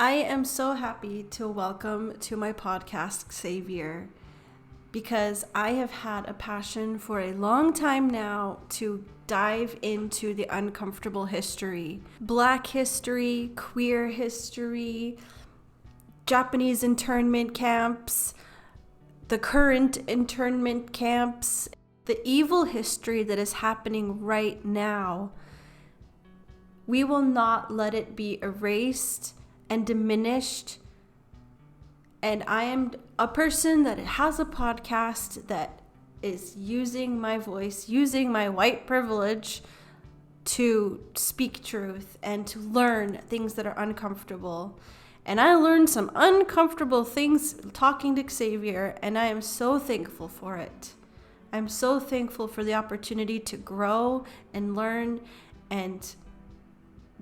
I am so happy to welcome to my podcast Xavier because I have had a passion for a long time now to dive into the uncomfortable history. Black history, queer history, Japanese internment camps, the current internment camps, the evil history that is happening right now. We will not let it be erased and diminished. And I am a person that has a podcast that is using my voice, using my white privilege to speak truth and to learn things that are uncomfortable. And I learned some uncomfortable things talking to Xavier, and I am so thankful for it. I'm so thankful for the opportunity to grow and learn and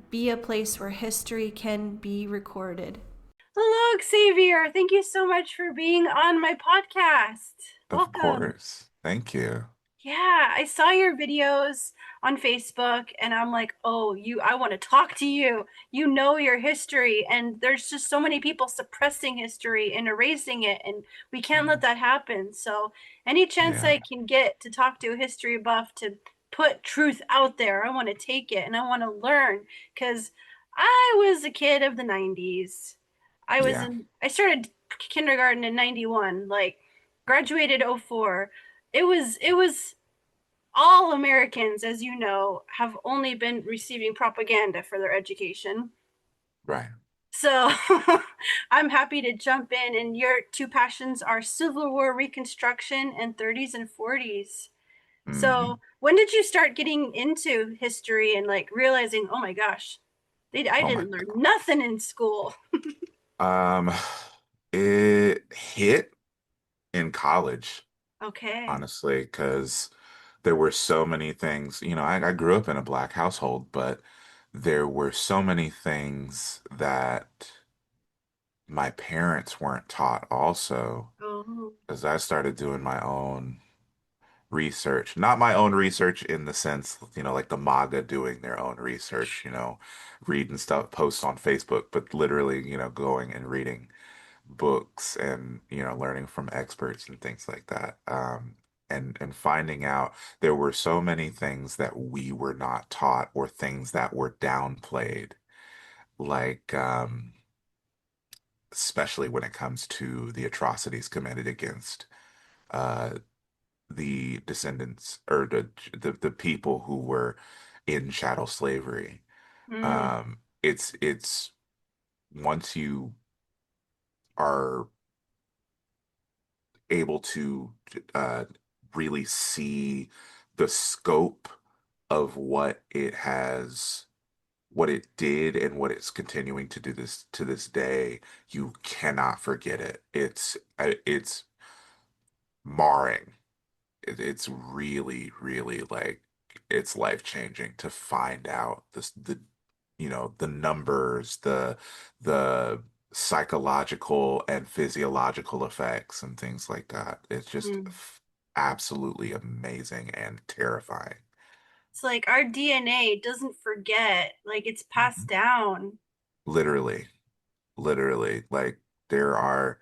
be a place where history can be recorded. Hello, Xavier. Thank you so much for being on my podcast. Of Welcome. course. Thank you. Yeah, I saw your videos on Facebook and I'm like, "Oh, I want to talk to you. You know your history and there's just so many people suppressing history and erasing it and we can't let that happen." So, any chance Yeah. I can get to talk to a history buff to put truth out there, I want to take it and I want to learn because I was a kid of the 90s. Yeah. I started kindergarten in 91, like graduated '04. It was all Americans, as you know, have only been receiving propaganda for their education. Right. So I'm happy to jump in, and your two passions are Civil War Reconstruction and 30s and 40s. Hmm. So when did you start getting into history and like realizing, oh my gosh, I Oh my didn't learn nothing in school? God. It hit in college, Okay. honestly, because there were so many things. I grew up in a black household, but there were so many things that my parents weren't taught also, Oh. as I started doing my own research. Not my own research in the sense, like the MAGA doing their own research, reading stuff, posts on Facebook, but literally, going and reading books and, learning from experts and things like that. And finding out there were so many things that we were not taught or things that were downplayed, like, especially when it comes to the atrocities committed against uh, the descendants or the people who were in chattel slavery. Mm. It's once you are able to uh, really see the scope of what it did and what it's continuing to do this to this day, you cannot forget it. It's marring. It's really, really like it's life changing to find out the numbers, the psychological and physiological effects and things like that. It's just Mm. absolutely amazing and terrifying. It's like our DNA doesn't forget, like it's passed Mhm. down. Literally, literally, like there are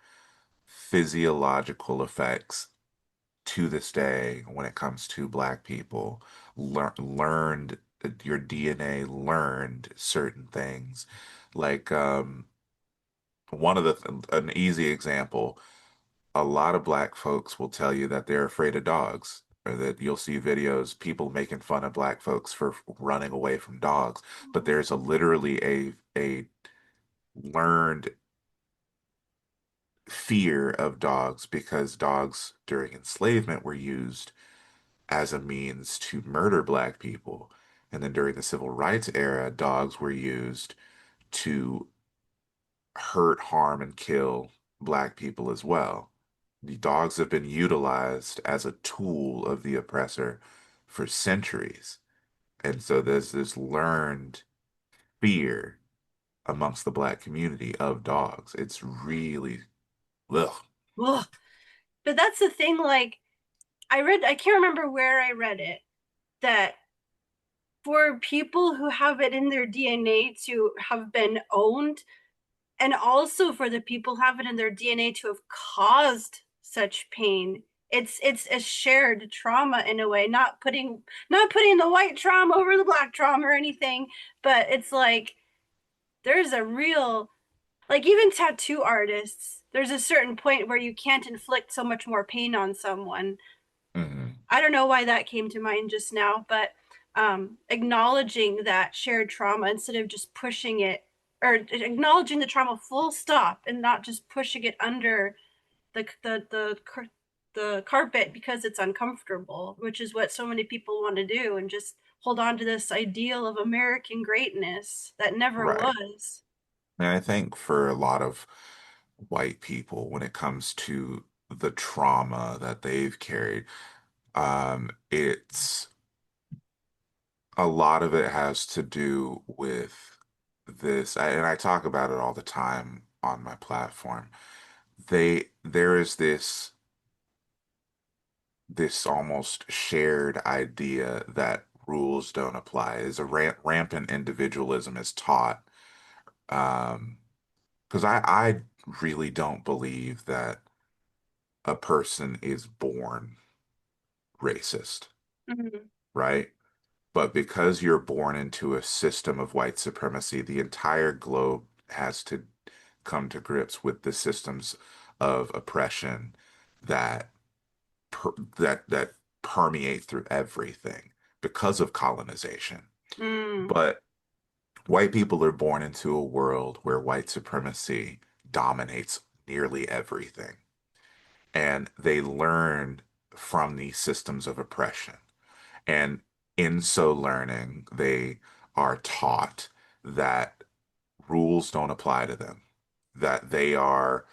physiological effects to this day when it comes to black people. Learned your DNA learned certain things, like one of an easy example. A lot of black folks will tell you that they're afraid of dogs, or that you'll see videos people making fun of black folks for running away from dogs. But there's a literally a learned fear of dogs because dogs during enslavement were used as a means to murder black people. And then during the civil rights era, dogs were used to hurt, harm, and kill black people as well. The dogs have been utilized as a tool of the oppressor for centuries. And so there's this learned fear amongst the black community of dogs. It's really, ugh. Ugh. But that's the thing, like I can't remember where I read it, that for people who have it in their DNA to have been owned, and also for the people have it in their DNA to have caused such pain. It's a shared trauma in a way, not putting the white trauma over the black trauma or anything, but it's like there's a real, like, even tattoo artists, there's a certain point where you can't inflict so much more pain on someone. Hmm. I don't know why that came to mind just now, but acknowledging that shared trauma instead of just pushing it, or acknowledging the trauma full stop and not just pushing it under the carpet because it's uncomfortable, which is what so many people want to do, and just hold on to this ideal of American greatness that never Right. was. And I think for a lot of white people, when it comes to the trauma that they've carried, it's a lot of it has to do with and I talk about it all the time on my platform. There is this almost shared idea that rules don't apply. Is a rampant individualism is taught. Because I really don't believe that a person is born racist, Mm-hmm. right? But because you're born into a system of white supremacy, the entire globe has to come to grips with the systems of oppression that that permeate through everything because of colonization. Mm. But white people are born into a world where white supremacy dominates nearly everything, and they learn from these systems of oppression. And in so learning, they are taught that rules don't apply to them, that they are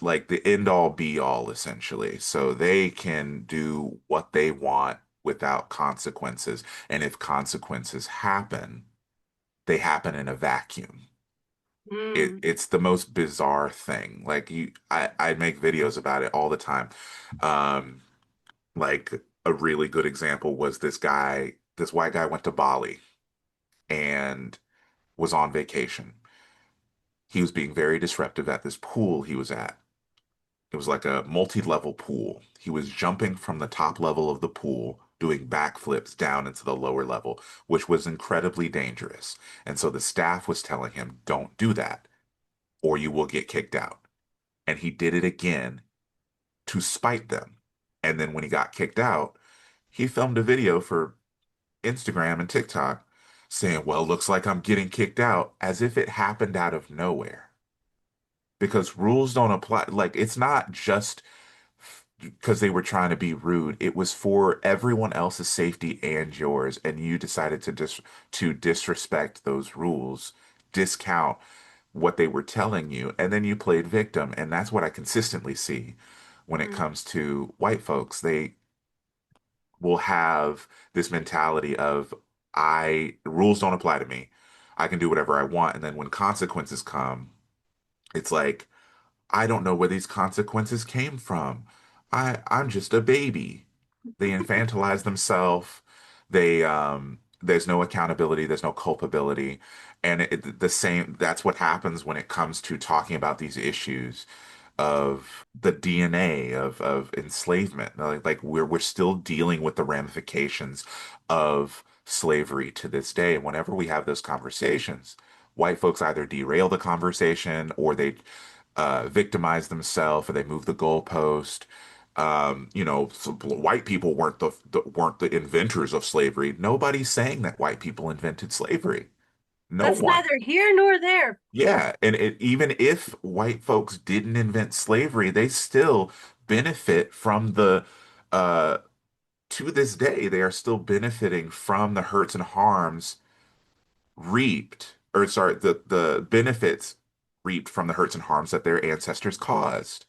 like the end all be all essentially. So they can do what they want without consequences. And if consequences happen, they happen in a vacuum. Mm. It's the most bizarre thing. Like I make videos about it all the time. Um, like a really good example was this white guy went to Bali and was on vacation. He was being very disruptive at this pool he was at. It was like a multi-level pool. He was jumping from the top level of the pool, doing backflips down into the lower level, which was incredibly dangerous. And so the staff was telling him, don't do that, or you will get kicked out. And he did it again to spite them. And then when he got kicked out, he filmed a video for Instagram and TikTok saying, well, looks like I'm getting kicked out, as if it happened out of nowhere. Because rules don't apply. Like, it's not just because they were trying to be rude. It was for everyone else's safety and yours, and you decided to disrespect those rules, discount what they were telling you, and then you played victim. And that's what I consistently see when it Mm. comes to white folks. They will have this mentality of I rules don't apply to me. I can do whatever I want. And then when consequences come, it's like I don't know where these consequences came from. I'm just a baby. They infantilize themselves. There's no accountability, there's no culpability. And the same, that's what happens when it comes to talking about these issues of the DNA of enslavement. Like we're still dealing with the ramifications of slavery to this day. And whenever we have those conversations, white folks either derail the conversation or they victimize themselves or they move the goalpost. So white people weren't the inventors of slavery. Nobody's saying that white people invented slavery. No That's one. neither here nor there. Yeah, and even if white folks didn't invent slavery, they still benefit from uh to this day, they are still benefiting from the hurts and harms reaped, or sorry, the benefits reaped from the hurts and harms that their ancestors caused.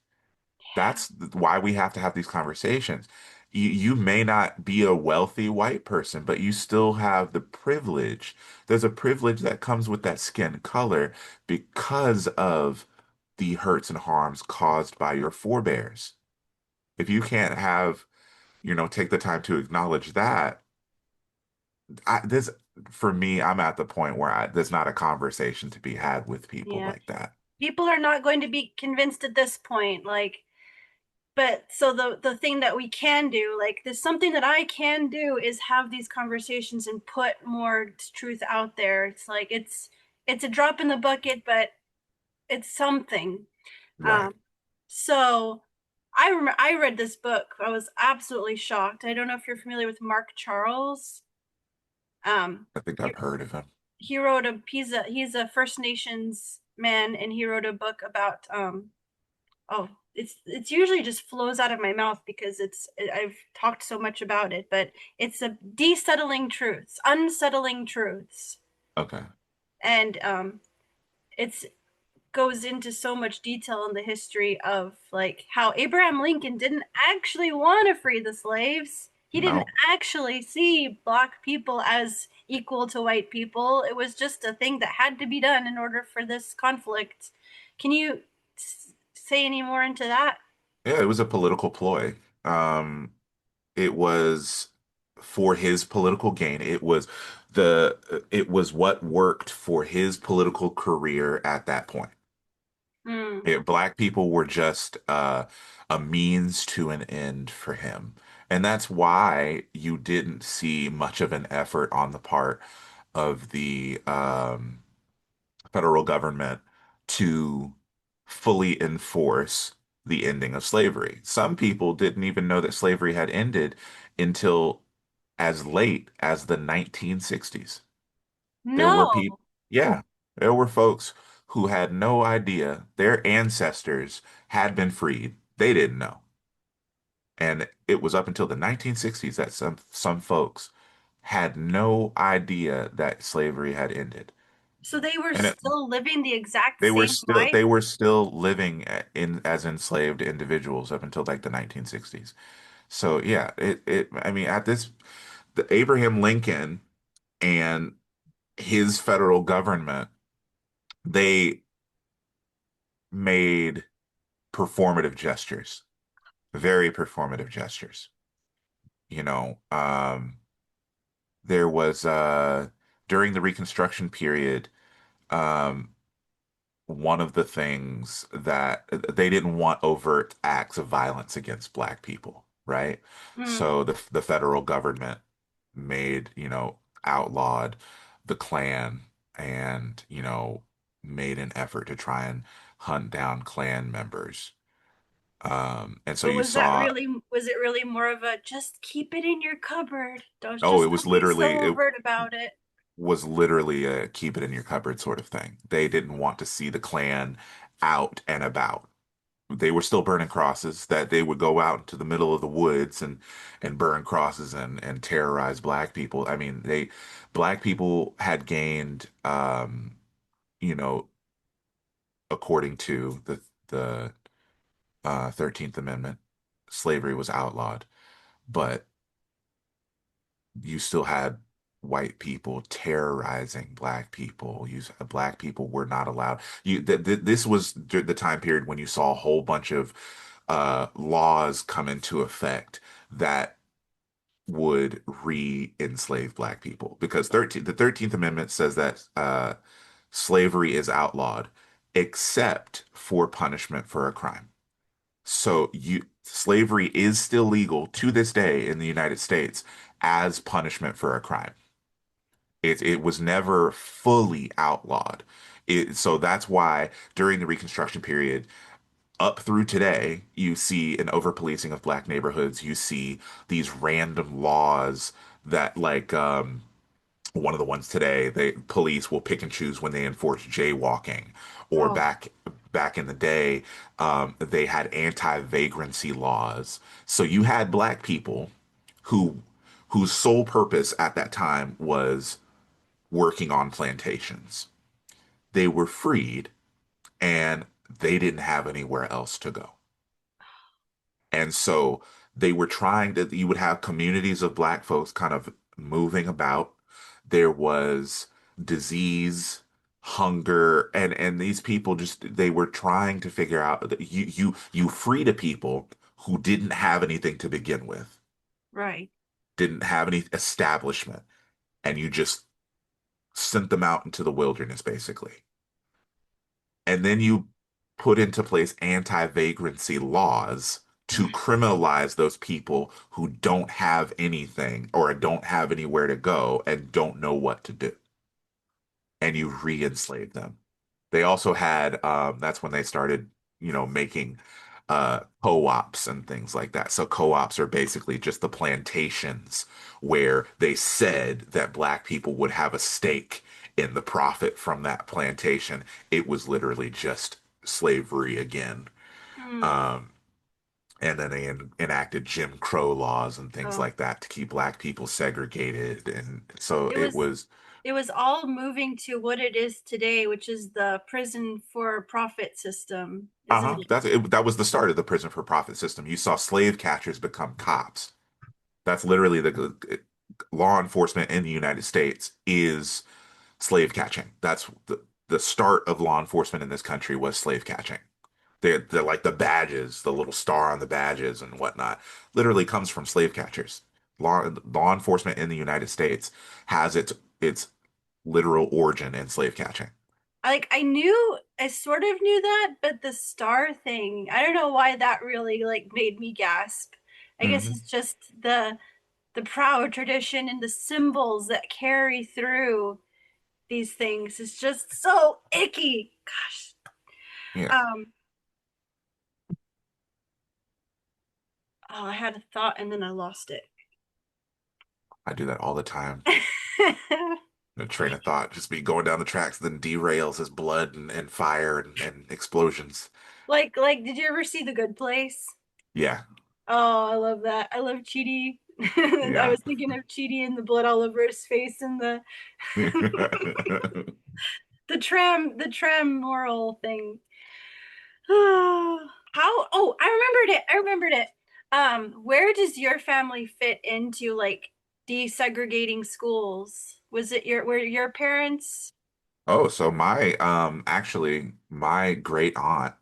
That's why we have to have these conversations. You may not be a wealthy white person, but you still have the privilege. There's a privilege that comes with that skin color because of the hurts and harms caused by your forebears. If you can't take the time to acknowledge that, for me, I'm at the point where there's not a conversation to be had with people Yeah. like that. People are not going to be convinced at this point. Like, but so the thing that we can do, like there's something that I can do is have these conversations and put more truth out there. It's like it's a drop in the bucket, but it's something. Right. Um, so I remember I read this book. I was absolutely shocked. I don't know if you're familiar with Mark Charles. Um, I think he, I've heard of him. he wrote a he's a First Nations man, and he wrote a book about oh, it's usually just flows out of my mouth because I've talked so much about it, but it's a desettling truths, unsettling truths, Okay. and it's goes into so much detail in the history of like how Abraham Lincoln didn't actually want to free the slaves. He didn't No. actually see black people as equal to white people. It was just a thing that had to be done in order for this conflict. Can you say any more into that? Yeah, it was a political ploy. It was for his political gain. It was what worked for his political career at that point. Hmm. Black people were just a means to an end for him. And that's why you didn't see much of an effort on the part of the federal government to fully enforce the ending of slavery. Some people didn't even know that slavery had ended until as late as the 1960s. There were No. people, yeah, there were folks who had no idea their ancestors had been freed. They didn't know. And it was up until the 1960s that some folks had no idea that slavery had ended. So they were And still living the exact same life? they were still living in as enslaved individuals up until like the 1960s. So yeah, it I mean at this the Abraham Lincoln and his federal government, they made performative gestures, very performative gestures. You know, there was during the Reconstruction period, um, one of the things that they didn't want overt acts of violence against black people, right? Hmm. So the federal government made, outlawed the Klan and, made an effort to try and hunt down Klan members. And so But you saw, was it really more of a just keep it in your cupboard? oh, Just don't be so overt about it. was literally a keep it in your cupboard sort of thing. They didn't want to see the Klan out and about. They were still burning crosses, that they would go out into the middle of the woods and burn crosses and terrorize black people. I mean, black people had gained you know, according to the 13th Amendment, slavery was outlawed, but you still had white people terrorizing black people. Black people were not allowed. This was the time period when you saw a whole bunch of laws come into effect that would re-enslave black people because the 13th Amendment says that slavery is outlawed except for punishment for a crime. So slavery is still legal to this day in the United States as punishment for a crime. It was never fully outlawed. So that's why during the Reconstruction period, up through today, you see an over-policing of black neighborhoods. You see these random laws that one of the ones today, the police will pick and choose when they enforce jaywalking, or Oh, back in the day, they had anti-vagrancy laws. So you had black people who whose sole purpose at that time was working on plantations. They were freed and they didn't have anywhere else to go. And so they were trying to, you would have communities of black folks kind of moving about. There was disease, hunger, and these people just they were trying to figure out that you freed a people who didn't have anything to begin with, right. didn't have any establishment, and you just sent them out into the wilderness, basically. And then you put into place anti-vagrancy laws to criminalize those people who don't have anything or don't have anywhere to go and don't know what to do. And you re-enslave them. They also had that's when they started, making co-ops and things like that. So co-ops are basically just the plantations where they said that black people would have a stake in the profit from that plantation. It was literally just slavery again. Mm. Um, and then they enacted Jim Crow laws and things Oh, like that to keep black people segregated. And so it it was was it was all moving to what it is today, which is the prison for profit system, isn't Uh-huh. it? That was the start of the prison for profit system. You saw slave catchers become cops. That's literally the law enforcement in the United States is slave catching. That's the start of law enforcement in this country was slave catching. They're like the badges, the little star on the badges and whatnot, literally comes from slave catchers. Law enforcement in the United States has its literal origin in slave catching. Like I sort of knew that, but the star thing, I don't know why that really like made me gasp. I guess it's Hmm. just the proud tradition and the symbols that carry through these things is just so icky. Gosh. Yeah, Um, oh, I had a thought and then I lost it. I do that all the time. The train of thought just be going down the tracks, then derails as blood and fire and explosions. Did you ever see The Good Place? Yeah, Oh, I love that. I love Chidi. I yeah. was thinking of Chidi and the blood all over his face and the the tram moral thing. How? Oh, I remembered it. I remembered it. Where does your family fit into like desegregating schools? Was it were your parents? Oh, so my actually my great aunt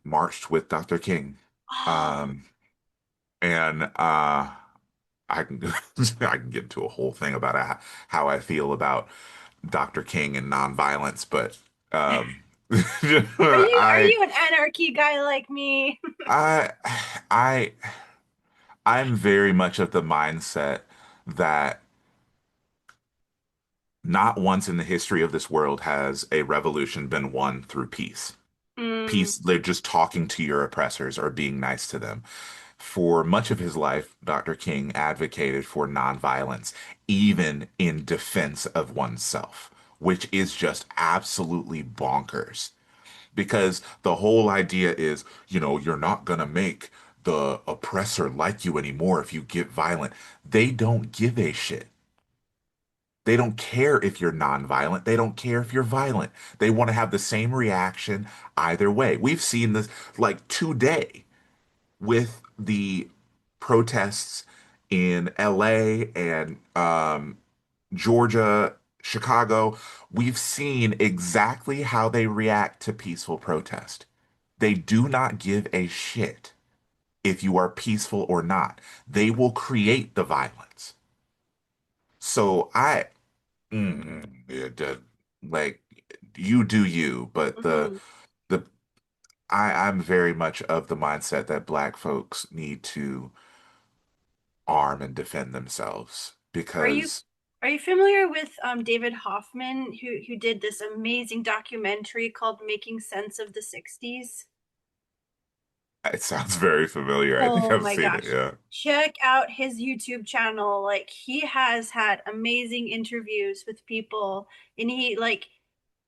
marched with Dr. King. Oh, Um and I can I can get into a whole thing about how I feel about Dr. King and nonviolence, but are I you an anarchy guy like me? I I I'm very much of the mindset that not once in the history of this world has a revolution been won through peace. Mm, Peace, they're just talking to your oppressors or being nice to them. For much of his life, Dr. King advocated for nonviolence, even in defense of oneself, which is just absolutely bonkers. Because the whole idea is, you're not going to make the oppressor like you anymore if you get violent. They don't give a shit. They don't care if you're nonviolent. They don't care if you're violent. They want to have the same reaction either way. We've seen this like today with the protests in LA and Georgia, Chicago. We've seen exactly how they react to peaceful protest. They do not give a shit if you are peaceful or not. They will create the violence. So like you do you, but mhm. the I'm very much of the mindset that black folks need to arm and defend themselves Are you because are you familiar with David Hoffman, who did this amazing documentary called Making Sense of the 60s? it sounds very familiar. I think Oh I've my seen it. gosh. Yeah. Check out his YouTube channel. Like he has had amazing interviews with people and he like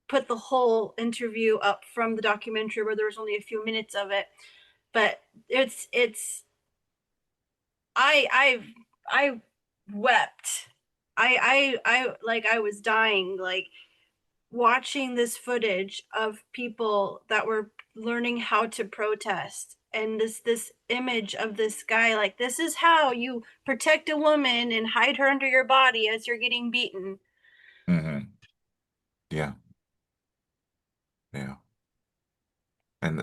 put the whole interview up from the documentary where there was only a few minutes of it. But it's I I wept. I was dying like watching this footage of people that were learning how to protest and this image of this guy like this is how you protect a woman and hide her under your body as you're getting beaten. Hmm. Yeah. Yeah. And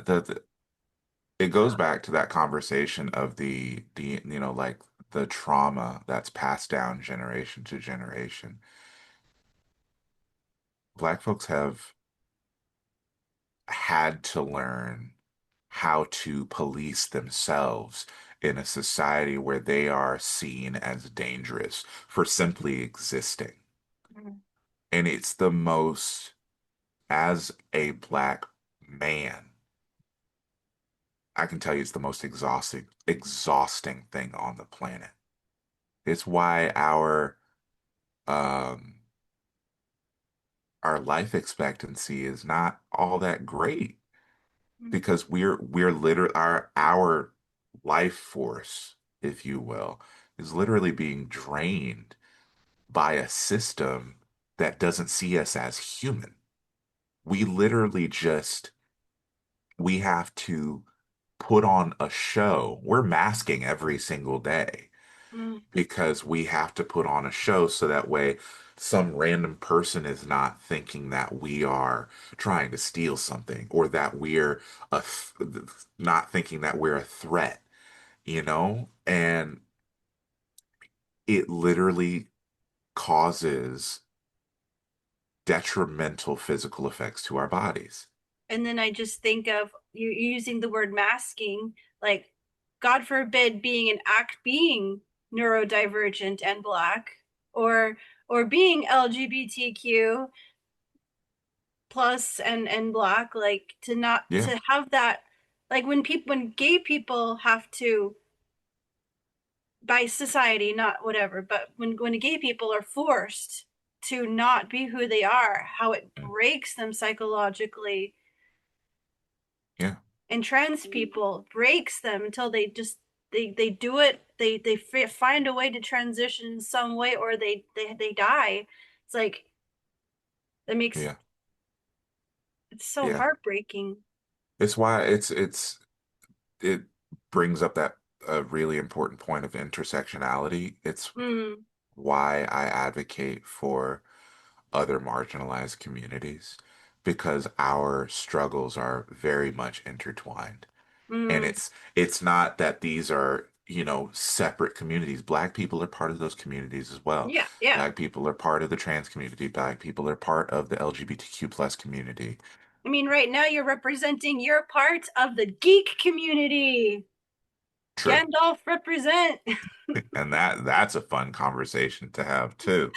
it goes back to that conversation of the like the trauma that's passed down generation to generation. Black folks have had to learn how to police themselves in a society where they are seen as dangerous for simply existing. Mm, And it's the most, as a black man, I can tell you it's the most exhausting thing on the planet. It's why um our life expectancy is not all that great mm, because we're literally our life force, if you will, is literally being drained by a system that doesn't see us as human. We literally just we have to put on a show. We're masking every single day mm, because we have to put on a show so that way some random person is not thinking that we are trying to steal something or that we're not thinking that we're a threat, you know? And it literally causes detrimental physical effects to our bodies. and then I just think of you using the word masking, like God forbid being neurodivergent and black, or being LGBTQ plus and black, like to not Yeah, to have that, like when gay people have to, by society, not whatever, but when gay people are forced to not be who they are, how it mm, breaks them psychologically, yeah, and trans people breaks them until they just they do it, they find a way to transition in some way, or they die. It's like that makes yeah, it's so yeah. heartbreaking. It's why it brings up that a really important point of intersectionality. It's Mm, why I advocate for other marginalized communities because our struggles are very much intertwined. And mm, it's not that these are, separate communities. Black people are part of those communities as well. yeah, yeah. Black people are part of the trans community. Black people are part of the LGBTQ plus community. I mean, right now you're representing your part of the geek community. True. Gandalf represent. And that's a fun conversation to have too.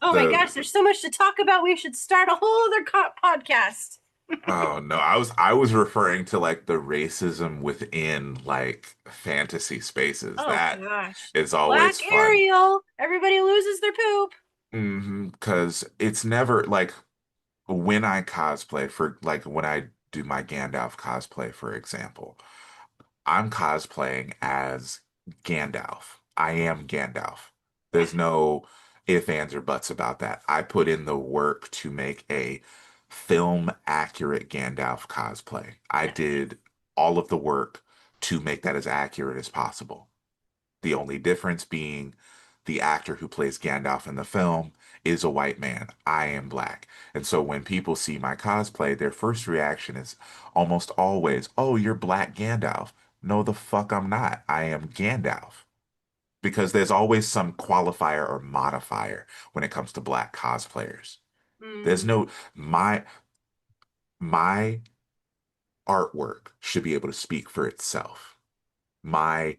Oh my The gosh, there's so much to talk about. We should start a whole other podcast. Oh no, I was referring to like the racism within like fantasy spaces. Oh That gosh. is Black always fun. Ariel. Everybody loses their poop. Because it's never like when I cosplay for like when I do my Gandalf cosplay, for example, I'm cosplaying as Gandalf. I am Gandalf. Yeah. There's no ifs, ands, or buts about that. I put in the work to make a film accurate Gandalf cosplay. I did all of the work to make that as accurate as possible. The only difference being the actor who plays Gandalf in the film is a white man. I am black. And so when people see my cosplay, their first reaction is almost always, "Oh, you're Black Gandalf." No, the fuck I'm not. I am Gandalf. Because there's always some qualifier or modifier when it comes to black cosplayers. There's Mm, no my artwork should be able to speak for itself. My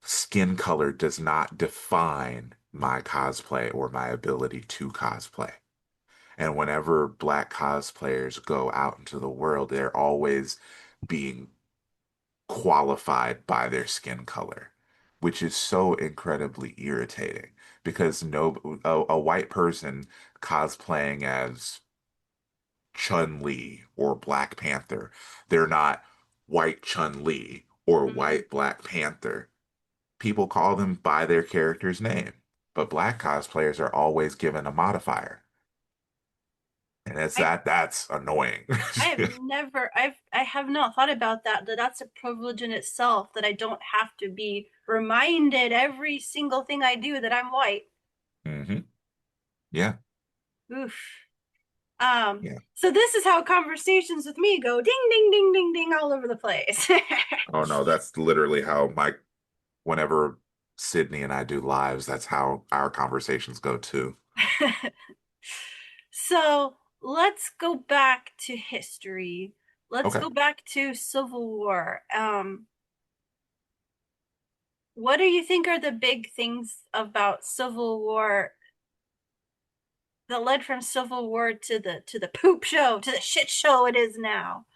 skin color does not define my cosplay or my ability to cosplay. And whenever black cosplayers go out into the world, they're always being qualified by their skin color, which is so incredibly irritating because a white person cosplaying as Chun-Li or Black Panther, they're not white Chun-Li or mm. white Black Panther. People call them by their character's name, but black cosplayers are always given a modifier. And I that's annoying. I have never I have not thought about that. That's a privilege in itself, that I don't have to be reminded every single thing I do that I'm white. Yeah, Oof. yeah. So this is how conversations with me go, ding ding ding ding ding all over the place. Oh no, that's literally how whenever Sydney and I do lives, that's how our conversations go too. So let's go back to history. Let's Okay. go back to Civil War. What do you think are the big things about Civil War that led from Civil War to the poop show, to the shit show it is now?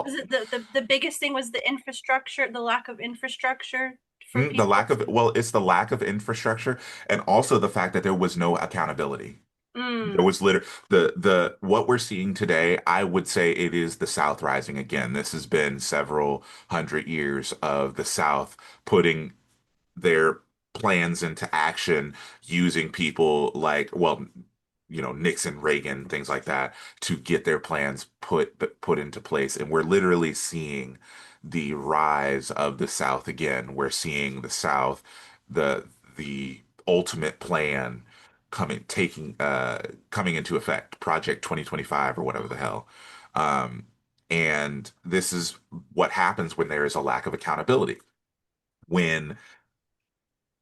Was Well, it the biggest thing was the infrastructure, the lack of infrastructure for the people lack of, to well, it's the lack of infrastructure and also the fact that there was no accountability. There mm, was literally the what we're seeing today, I would say it is the South rising again. This has been several hundred years of the South putting their plans into action using people like, well, Nixon, Reagan, things like that to get their plans put into place. And we're literally seeing the rise of the South again. We're seeing the South, the the ultimate plan coming into effect, Project 2025 or whatever the hell. Um, and this is what happens when there is a lack of accountability. When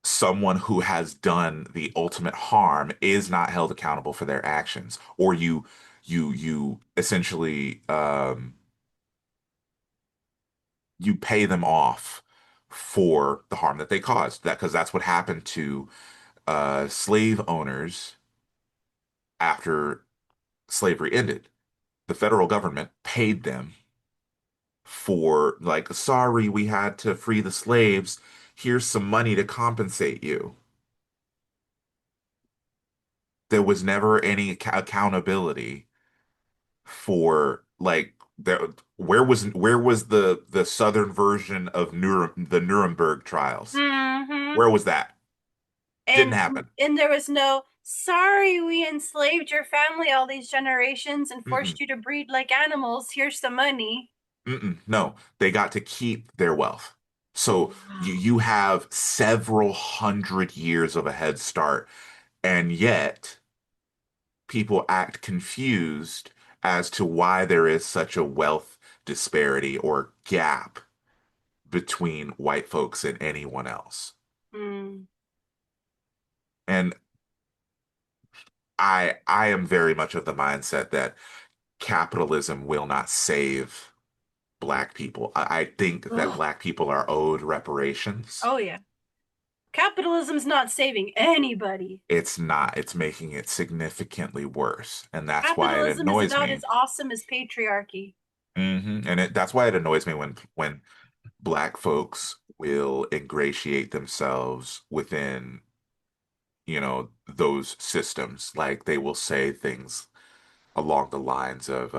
someone who has done the ultimate harm is not held accountable for their actions, or you essentially you pay them off for the harm that they caused. That because that's what happened to slave owners after slavery ended. The federal government paid them for, like, sorry, we had to free the slaves. Here's some money to compensate you. There was never any accountability for, like, there. Where was the southern version of the Nuremberg trials? hmm Where was that? Didn't and happen. and there was no sorry we enslaved your family all these generations and Mm-mm, forced you to breed like animals. Here's some money. mm-mm. No, they got to keep their wealth. So you Wow. you have several hundred years of a head start, and yet people act confused as to why there is such a wealth disparity or gap between white folks and anyone else. Mm. And I am very much of the mindset that capitalism will not save black people. I think that Ugh. black people are owed reparations. Oh yeah. Capitalism's not saving anybody. It's not. It's making it significantly worse. And that's why it Capitalism is annoys about me. as awesome as patriarchy. And that's why it annoys me when black folks will ingratiate themselves within, those systems. Like they will say things along the lines of,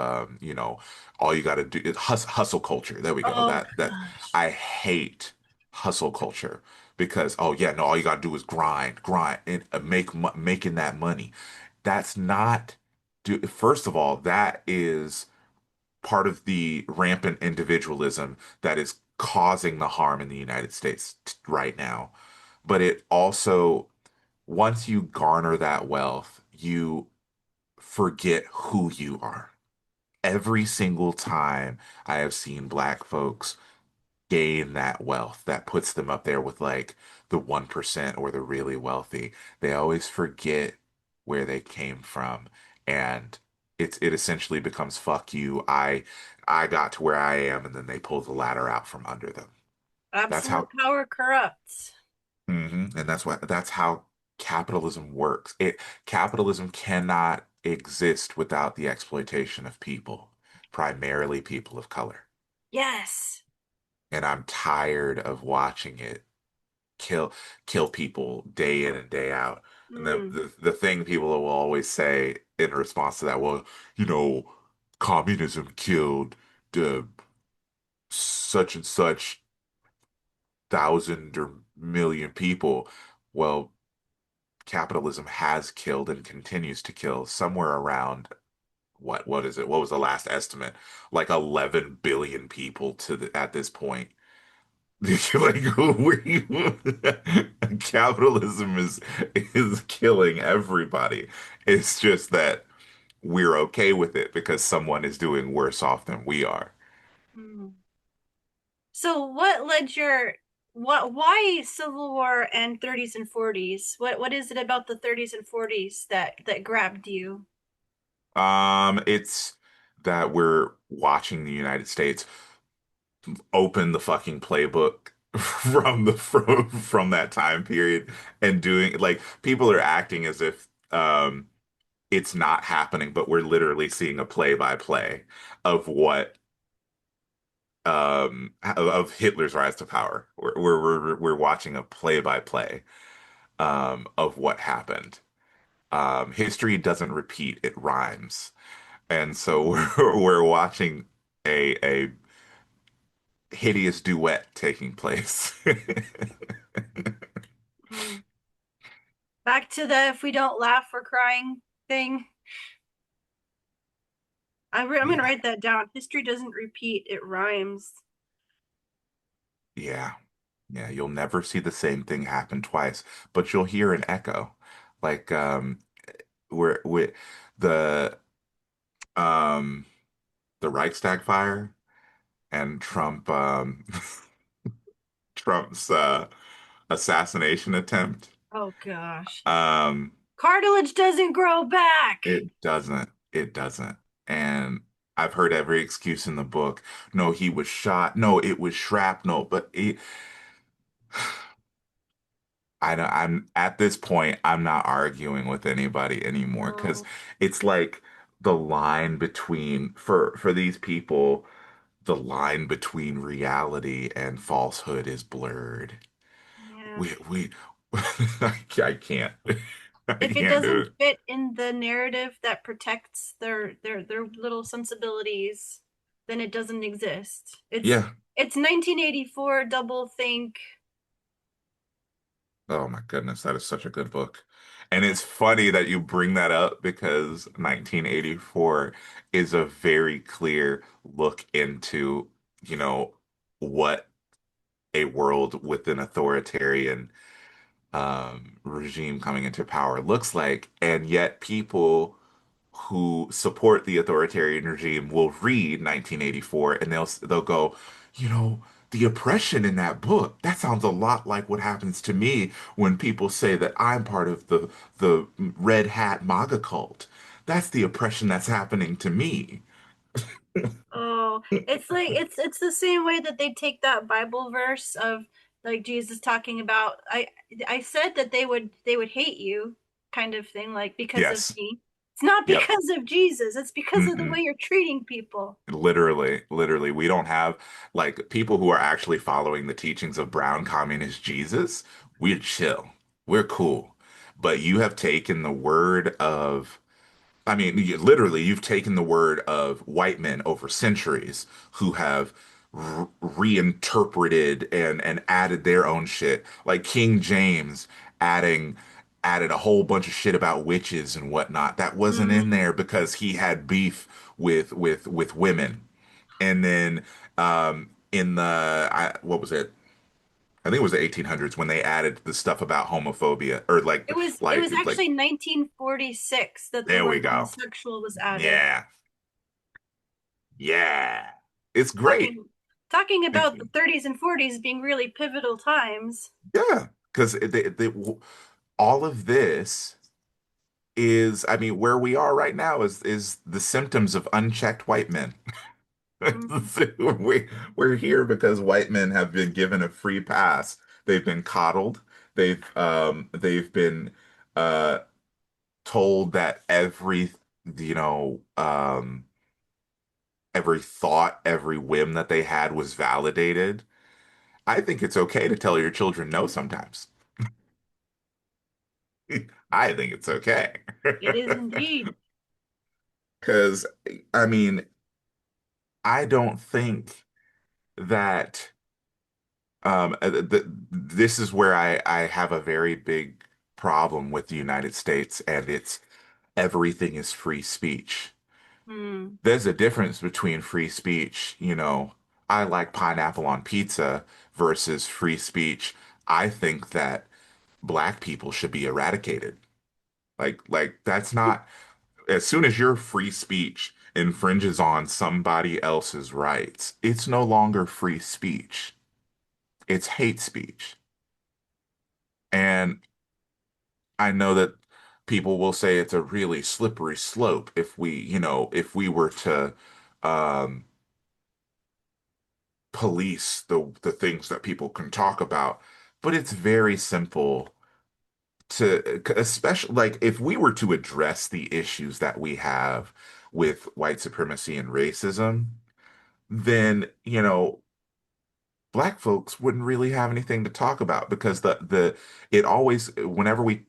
all you got to do is hustle culture. There we go. Oh That gosh. I hate hustle culture because, oh yeah, no, all you got to do is grind, and making that money. That's not do. First of all, that is part of the rampant individualism that is causing the harm in the United States right now. But it also, once you garner that wealth, you forget who you are. Every single time I have seen black folks gain that wealth that puts them up there with like the 1% or the really wealthy, they always forget where they came from. And it essentially becomes fuck you. I got to where I am, and then they pull the ladder out from under them. That's Absolute how power corrupts. and that's how capitalism works. Capitalism cannot exist without the exploitation of people, primarily people of color. Yes. And I'm tired of watching it kill kill people day in and day out. And the Mm. the, the thing people will always say in response to that, well, communism killed the such and such thousand or million people. Well, capitalism has killed and continues to kill somewhere around what is it? What was the last estimate? Like 11 billion people at this point. Like capitalism is killing everybody. It's just that we're okay with it because someone is doing worse off than we are. Mm. So what led your why Civil War and 30s and 40s? What is it about the 30s and 40s that grabbed you? It's that we're watching the United States open the fucking playbook from that time period and doing like people are acting as if it's not happening, but we're literally seeing a play by play of what of Hitler's rise to power. We're watching a play by play of what happened. History doesn't repeat, it rhymes. And so we're watching a hideous duet taking place. Mm. Back to the if we don't laugh, we're crying thing. I'm gonna Yeah, write that down. History doesn't repeat, it rhymes. yeah, yeah. You'll never see the same thing happen twice, but you'll hear an echo. Like we're with the um the Reichstag fire and Trump's assassination attempt. Oh gosh. Um Cartilage doesn't grow back. it doesn't. And I've heard every excuse in the book. No, he was shot. No, it was shrapnel, but I'm at this point, I'm not arguing with anybody anymore because Oh, it's like the line between for these people, the line between reality and falsehood is blurred. yeah. We I can't. I If it can't do doesn't it. fit in the narrative that protects their little sensibilities, then it doesn't exist. Yeah. It's 1984 double think. Oh my goodness, that is such a good book. And it's funny that you bring that up because 1984 is a very clear look into, you know, what a world with an authoritarian regime coming into power looks like. And yet people who support the authoritarian regime will read 1984 and they'll go, you know, the oppression in that book, that sounds a lot like what happens to me when people say that I'm part of the red hat MAGA cult. That's the oppression that's happening to me. Oh, it's like it's the same way that they take that Bible verse of like Jesus talking about I said that they would hate you kind of thing like because of Yes. me. It's not Yep. because of Jesus, it's because of the way Mm-mm. you're treating people. Literally, we don't have like people who are actually following the teachings of brown communist Jesus. We're chill. We're cool. But you have taken the word of, I mean, literally, you've taken the word of white men over centuries who have reinterpreted and added their own shit. Like King James adding added a whole bunch of shit about witches and whatnot that wasn't in Mhm. there because he had beef with women. And then in what was it? I think it was the 1800s when they added the stuff about homophobia or It was like actually 1946 that the there we word go. homosexual was added. Yeah. Yeah. It's great. Talking talking Thank about the you. 30s and 40s being really pivotal times. Yeah. Because all of this is, I mean, where we are right now is the symptoms of unchecked white men. Mhm. We're here because white men have been given a free pass. They've been coddled. They've been uh told that you know every thought, every whim that they had was validated. I think it's okay to tell your children no sometimes. I think it's okay. It is indeed. Because, I mean, I don't think that this is where I have a very big problem with the United States, and it's everything is free speech. Hmm. There's a difference between free speech, I like pineapple on pizza versus free speech. I think that black people should be eradicated. Like that's not as soon as your free speech infringes on somebody else's rights, it's no longer free speech. It's hate speech. And I know that people will say it's a really slippery slope if if we were to um, police the things that people can talk about. But it's very simple to, especially like if we were to address the issues that we have with white supremacy and racism, then, black folks wouldn't really have anything to talk about because it always, whenever we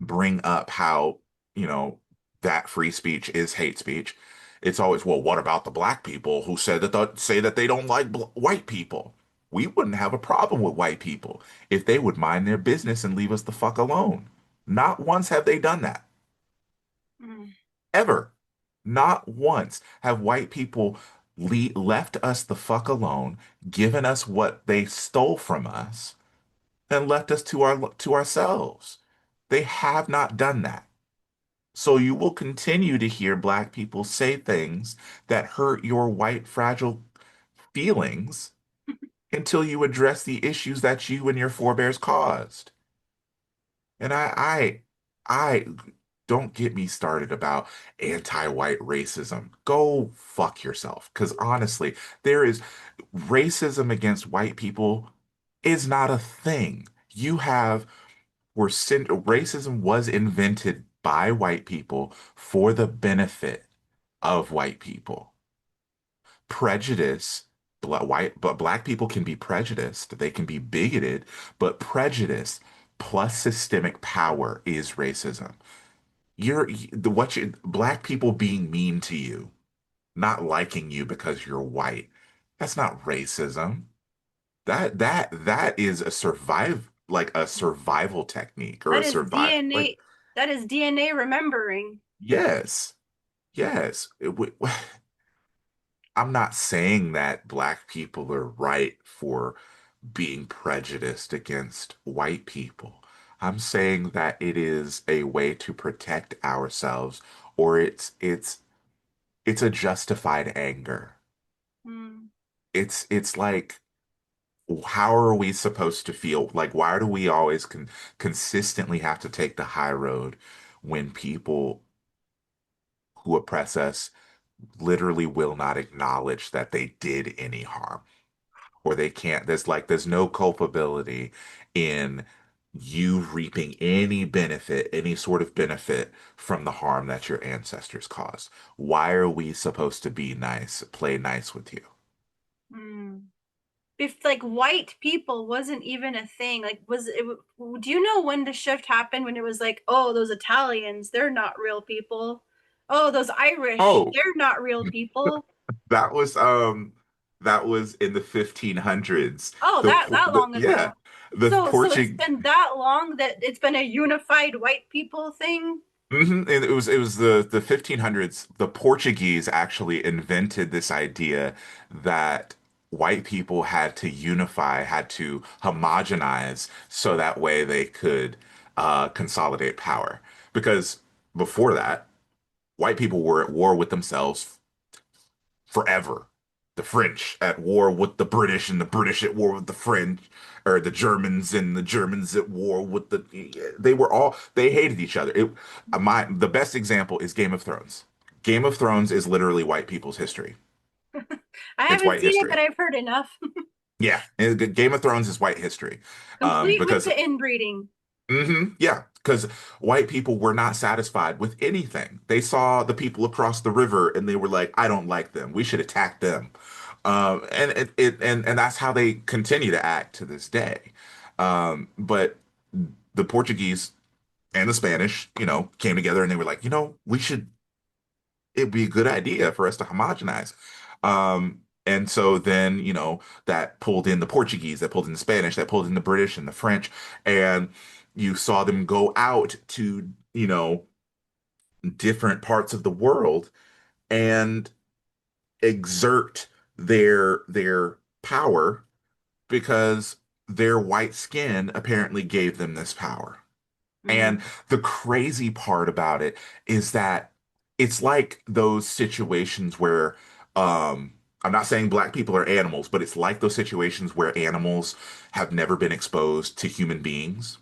bring up how, you know, that free speech is hate speech, it's always, well, what about the black people who said say that they don't like white people? We wouldn't have a problem with white people if they would mind their business and leave us the fuck alone. Not once have they done that. Mm. Ever. Not once have white people left us the fuck alone, given us what they stole from us, and left us to ourselves. They have not done that. So you will continue to hear black people say things that hurt your white fragile feelings until you address the issues that you and your forebears caused. And I don't get me started about anti-white racism. Go fuck yourself. Because honestly, there is racism against white people is not a thing. You have racism was invented by white people for the benefit of white people. Prejudice, but black people can be prejudiced, they can be bigoted, but prejudice plus systemic power is racism. Black people being mean to you, not liking you because you're white. That's not racism. That is a survival technique or That a is survive like DNA. That is DNA remembering. yes. Yes. I'm not saying that black people are right for being prejudiced against white people. I'm saying that it is a way to protect ourselves, or it's a justified anger. Mm. It's like, how are we supposed to feel? Like, why do we always consistently have to take the high road when people who oppress us literally will not acknowledge that they did any harm? Or they can't, there's no culpability in you reaping any benefit, any sort of benefit from the harm that your ancestors caused. Why are we supposed to be nice, play nice with you? Mm. If like white people wasn't even a thing, like was it, do you know when the shift happened when it was like, oh, those Italians, they're not real people. Oh, those Irish, Oh, they're not real people. that was that was in the 1500s. Oh, that long Yeah, ago. the So it's Portuguese. been that long that it's been a unified white people thing. And it was the 1500s. The Portuguese actually invented this idea that white people had to unify, had to homogenize, so that way they could consolidate power. Because before that, white people were at war with themselves forever. The French at war with the British, and the British at war with the French, or the Germans, and the Germans at war with they hated each other. The best example is Game of Thrones. Game of Thrones is literally white people's history. I It's haven't white seen it, but history. I've heard enough. Yeah, and Game of Thrones is white history. Complete with Because the inbreeding. yeah, because white people were not satisfied with anything. They saw the people across the river and they were like, I don't like them. We should attack them. And that's how they continue to act to this day. But the Portuguese and the Spanish, came together and they were like, it'd be a good idea for us to homogenize. And so then, that pulled in the Portuguese, that pulled in the Spanish, that pulled in the British and the French, and you saw them go out to, different parts of the world and exert their power because their white skin apparently gave them this power. And Mm. the crazy part about it is that it's like those situations where I'm not saying black people are animals, but it's like those situations where animals have never been exposed to human beings,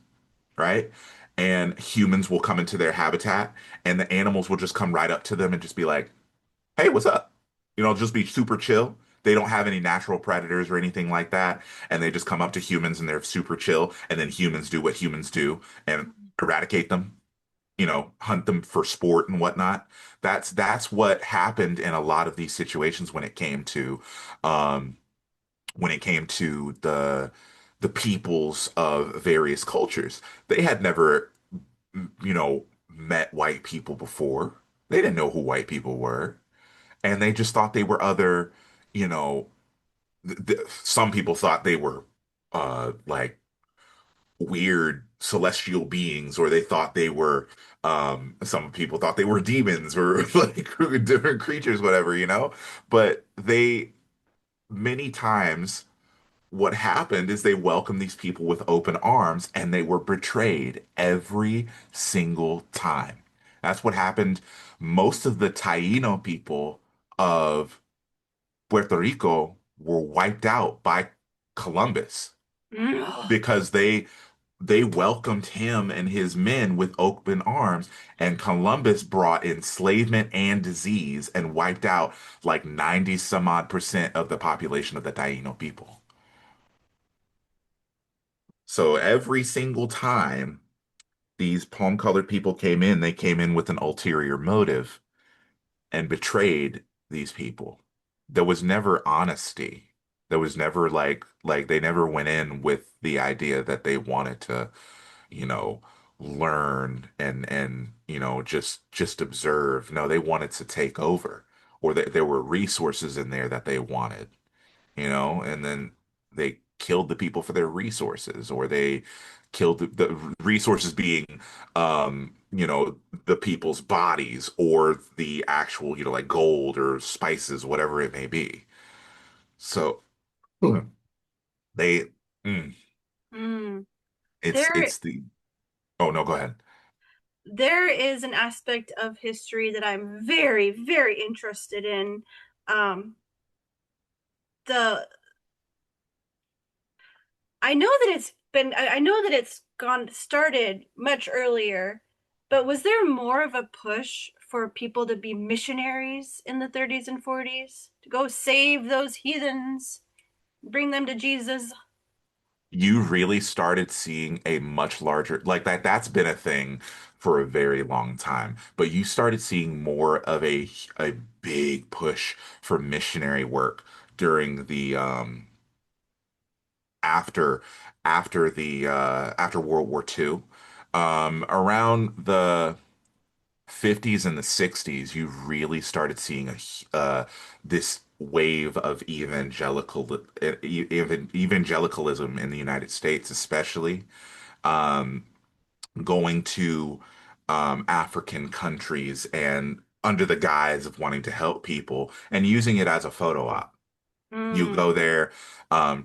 right? And humans will come into their habitat and the animals will just come right up to them and just be like, hey, what's up? Just be super chill. They don't have any natural predators or anything like that. And they just come up to humans and they're super chill. And then humans do what humans do and eradicate them, hunt them for sport and whatnot. That's what happened in a lot of these situations um, when it came to the peoples of various cultures. They had never, met white people before. They didn't know who white people were, and they just thought they were other, you know, some people thought they were like weird celestial beings, or they thought they were some people thought they were demons or like different creatures, whatever. But they many times what happened is they welcomed these people with open arms and they were betrayed every single time. That's what happened. Most of the Taino people of Puerto Rico were wiped out by Columbus Mm. because they welcomed him and his men with open arms, and Columbus brought enslavement and disease and wiped out like 90 some odd percent of the population of the Taino people. So every single time these palm-colored people came in, they came in with an ulterior motive and betrayed these people. There was never honesty. There was never like they never went in with the idea that they wanted to, you know, learn and just observe. No, they wanted to take over, or that there were resources in there that they wanted, and then they killed the people for their resources, or they killed the resources being, the people's bodies or the actual, like gold or spices, whatever it may be. So they, mm, Mm. it's There it's the, oh no, go ahead. there is an aspect of history that I'm very, very interested in. Um, the I know that I know that it's gone started much earlier, but was there more of a push for people to be missionaries in the 30s and 40s to go save those heathens, bring them to Jesus? You really started seeing a much larger, like that's been a thing for a very long time, but you started seeing more of a big push for missionary work during the after after World War II. Around the 50s and the 60s, you really started seeing this wave of evangelicalism in the United States, especially um, going to African countries and under the guise of wanting to help people and using it as a photo op. You Mm, go there,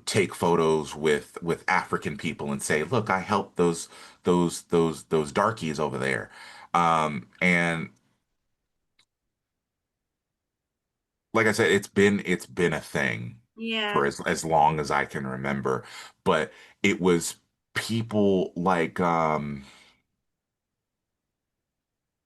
take photos with African people and say, "Look, I helped those darkies over there." And like I said, it's been a thing for yeah. as long as I can remember. But it was people like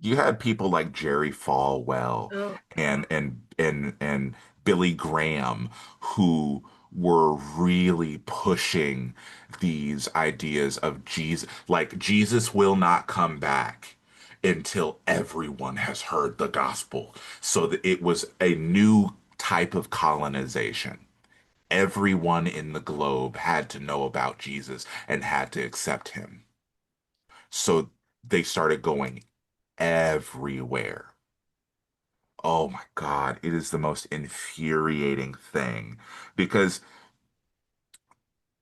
you had people like Jerry Falwell Oh God. and Billy Graham who were really pushing these ideas of Jesus, like Jesus will not come back until everyone has heard the gospel. So that it was a new type of colonization. Everyone in the globe had to know about Jesus and had to accept him. So they started going everywhere. Oh my God, it is the most infuriating thing because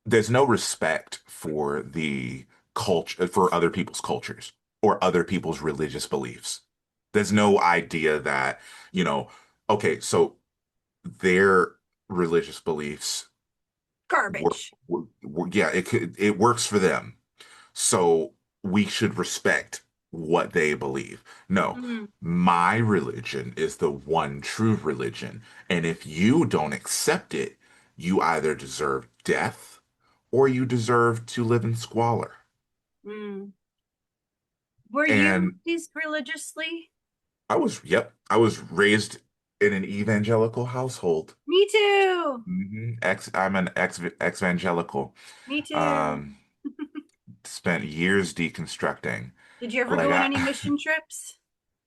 there's no respect for the culture, for other people's cultures or other people's religious beliefs. There's no idea that, you know, okay, so their religious beliefs work, Garbage. yeah, it works for them. So we should respect what they believe. No, Mm, my religion is the one true religion. And if you don't accept it, you either deserve death or you deserve to live in squalor. mm. Were you And raised religiously? I was raised in an evangelical household. Me too. I'm an evangelical. Me too. Um, Spent years deconstructing. Did you ever Like go on I, any mission trips?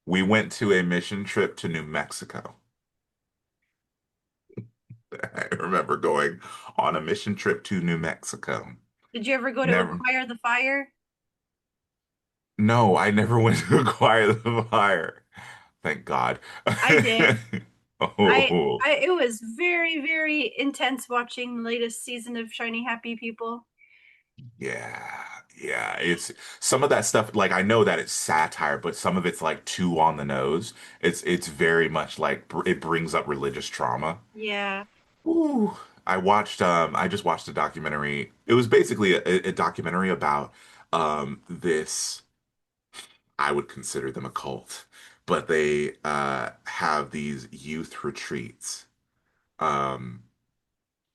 we went to a mission trip to New Mexico. I remember going on a mission trip to New Mexico. Did you ever go to Never, Acquire the Fire? no, I never went to acquire the fire. Thank God. I did. Oh, It was very, very intense watching the latest season of Shiny Happy People. yeah, yeah. It's some of that stuff. Like I know that it's satire, but some of it's like too on the nose. It's very much like it brings up religious trauma. Yeah. Ooh. I just watched a documentary. It was basically a documentary about this. I would consider them a cult, but they have these youth retreats, um,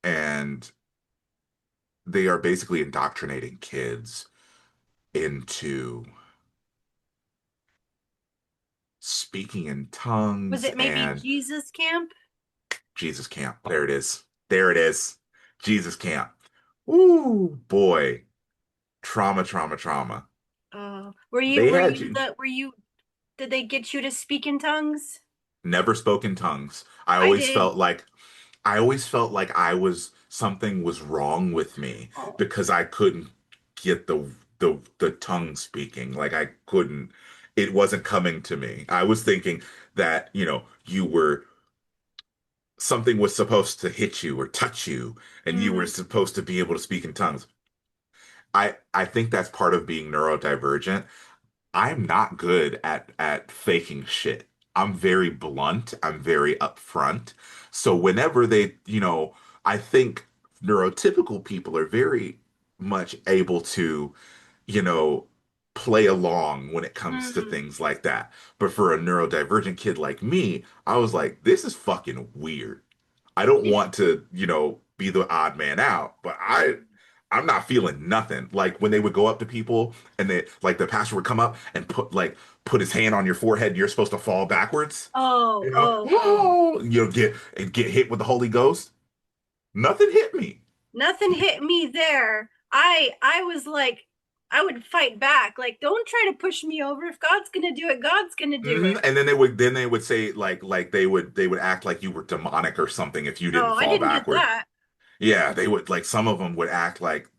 and they are basically indoctrinating kids into speaking in Was tongues it maybe and Jesus Camp? Jesus camp. There it is. There it is. Jesus camp. Ooh, boy. Trauma, trauma, trauma. They had you did they get you to speak in tongues? never spoken tongues. I did. I always felt like I was something was wrong with me Oh. because I couldn't get the tongue speaking. Like I couldn't, it wasn't coming to me. I was thinking that, you were something was supposed to hit you or touch you and you were Mm, supposed to be able to speak in tongues. I think that's part of being neurodivergent. I'm not good at faking shit. I'm very blunt. I'm very upfront. So whenever I think neurotypical people are very much able to, you know, play along when it comes to mm, things like that. But for a neurodivergent kid like me, I was like, this is fucking weird. I don't want to, be the odd man out, but I'm not feeling nothing. Like when they would go up to people and they like the pastor would come up and put his hand on your forehead and you're supposed to fall backwards. oh, oh, oh. Whoa, get hit with the Holy Ghost. Nothing hit me. Nothing hit me there. I was like, I would fight back. Like, don't try to push me over. If God's gonna do it, God's gonna do it. And then they would say like they would act like you were demonic or something if you didn't Oh, I fall didn't get backward. that. Yeah, they would like some of them would act like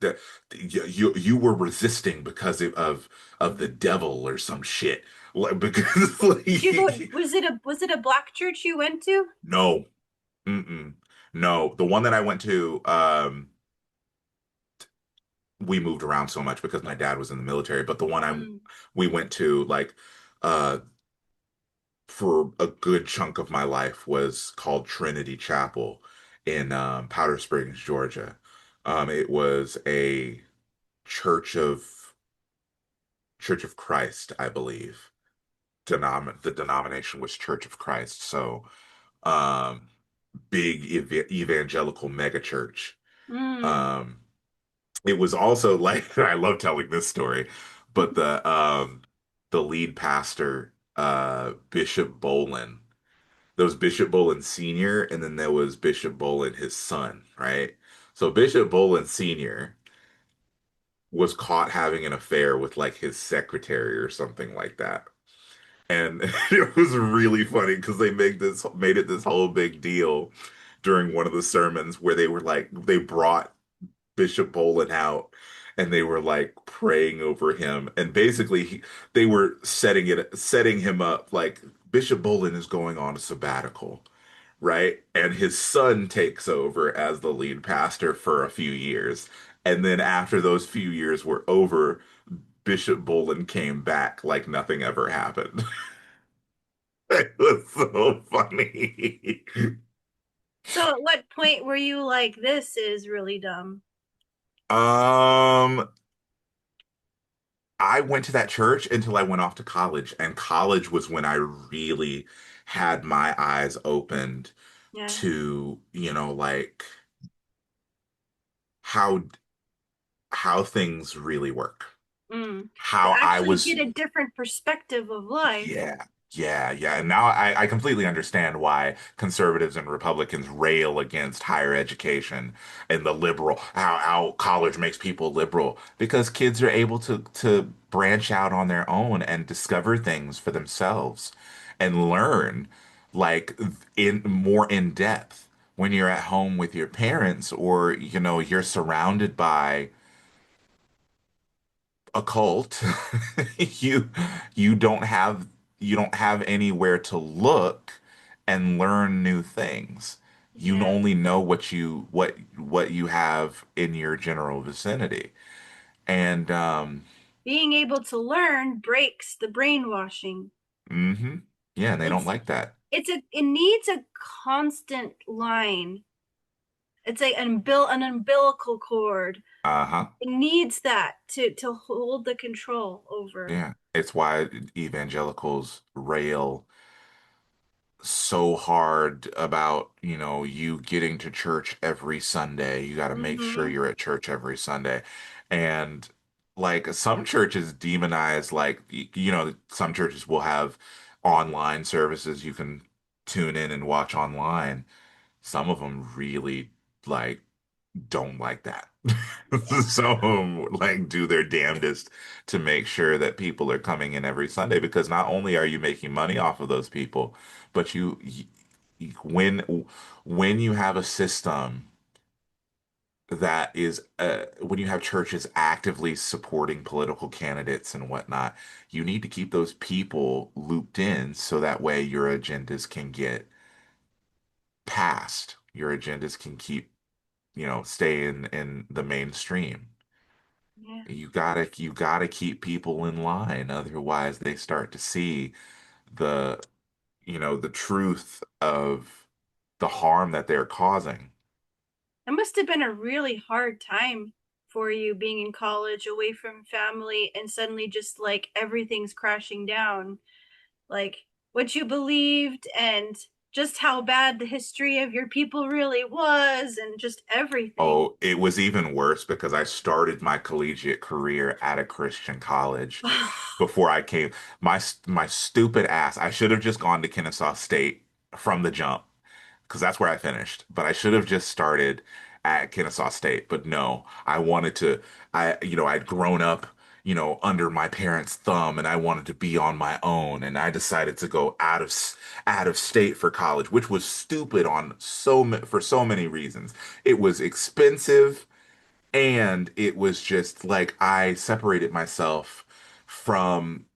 you were resisting because of the devil or some shit. Like because Did you go? like, Was it a black church you went to? no, mm-mm, no. The one that I went to, we moved around so much because my dad was in the military. But the one Mm, we went to like uh for a good chunk of my life was called Trinity Chapel in Powder Springs, Georgia. It was a Church of Church of Christ, I believe. The denomination was Church of Christ. So, um, big evangelical megachurch. mm, Um, it was also like I love telling this story, but the lead pastor, Bishop Bolin, there was Bishop Bolin Sr. and then there was Bishop Bolin, his son, right? So Bishop Bolin Sr. was caught having an affair with like his secretary or something like that. And it was really funny because they made it this whole big deal during one of the sermons where they were like they brought Bishop Bolin out and they were like praying over him and basically they were setting him up like Bishop Bolin is going on a sabbatical, right? And his son takes over as the lead pastor for a few years. And then after those few years were over, Bishop Bolin came back like nothing ever happened. It was so funny. so at what point were you like, this is really dumb? Um, I went to that church until I went off to college, and college was when I really had my eyes opened Yeah. to, like how things really work. Mm. To How I actually was get a different perspective of life. Yeah, yeah. And now I completely understand why conservatives and Republicans rail against higher education and the liberal, how college makes people liberal, because kids are able to branch out on their own and discover things for themselves and learn like in more in depth when you're at home with your parents, or you're surrounded by a cult. you you don't have you don't have anywhere to look and learn new things. You Yeah. only know what you have in your general vicinity. And Being able to learn breaks the brainwashing. hmm yeah, and they don't It's like that. it needs a constant line. It's like an umbilical cord. Uh-huh. It needs that to hold the control over. Yeah. It's why evangelicals rail so hard about, you getting to church every Sunday. You got to make sure Mm-hmm. you're at church every Sunday. And like some churches demonize, like, some churches will have online services you can tune in and watch online. Some of them really like don't like that. Yeah. So, like, do their damnedest to make sure that people are coming in every Sunday, because not only are you making money off of those people, but when you have a system that is when you have churches actively supporting political candidates and whatnot, you need to keep those people looped in so that way your agendas can get passed. Your agendas can keep, stay in the mainstream. Yeah. You gotta keep people in line, otherwise they start to see the the truth of the harm that they're causing. It must have been a really hard time for you being in college, away from family, and suddenly just like everything's crashing down. Like what you believed and just how bad the history of your people really was, and just everything. Oh, it was even worse because I started my collegiate career at a Christian college before I came. My stupid ass, I should have just gone to Kennesaw State from the jump, because that's where I finished. But I should have just started at Kennesaw State. But no, I wanted to. I'd grown up, under my parents' thumb, and I wanted to be on my own. And I decided to go out of state for college, which was stupid for so many reasons. It was expensive, and it was just like I separated myself from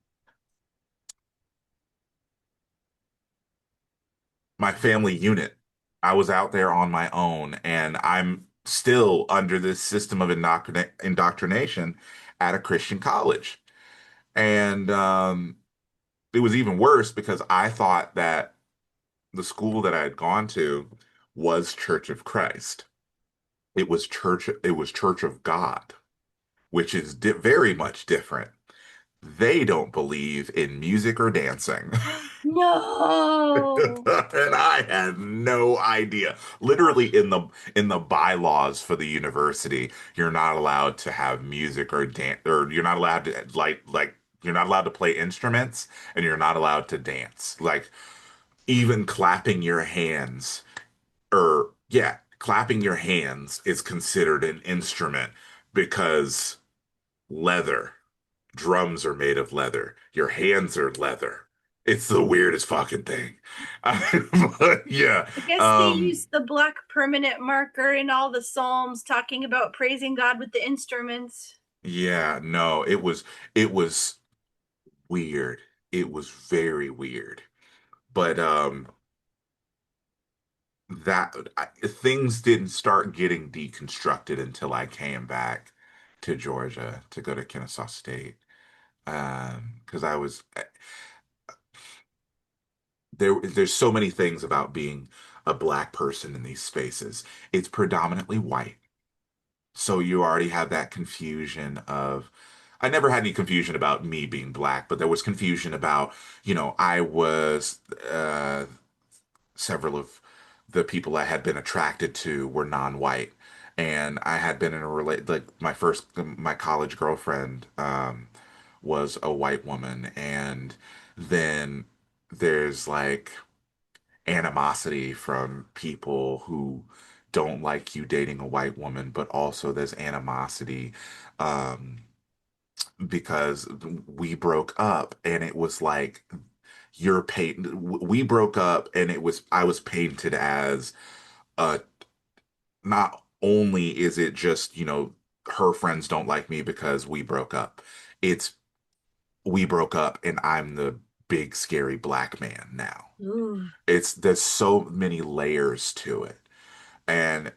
my family unit. I was out there on my own, and I'm still under this system of indoctrination at a Christian college. And it was even worse because I thought that the school that I had gone to was Church of Christ. It was Church of God, which is very much different. They don't believe in music or dancing. No. And I had no idea. Literally in the bylaws for the university, you're not allowed to have music or dance, or you're not allowed to you're not allowed to play instruments, and you're not allowed to dance. Like even clapping your hands, or yeah, clapping your hands is considered an instrument, because leather. Drums are made of leather. Your hands are leather. It's the weirdest fucking thing. But yeah. I guess they Um, use the black permanent marker in all the Psalms talking about praising God with the instruments. yeah, no, it was weird. It was very weird. But things didn't start getting deconstructed until I came back to Georgia to go to Kennesaw State. Because there's so many things about being a black person in these spaces. It's predominantly white. So you already have that confusion of, I never had any confusion about me being black, but there was confusion about, I was several of the people I had been attracted to were non-white, and I had been in a like my college girlfriend was a white woman, and then there's like animosity from people who don't like you dating a white woman, but also there's animosity um, because we broke up and it was like you're paint we broke up and I was painted as uh not only is it just, her friends don't like me because we broke up. It's we broke up and I'm the big scary black man now. Ooh. There's so many layers to it. And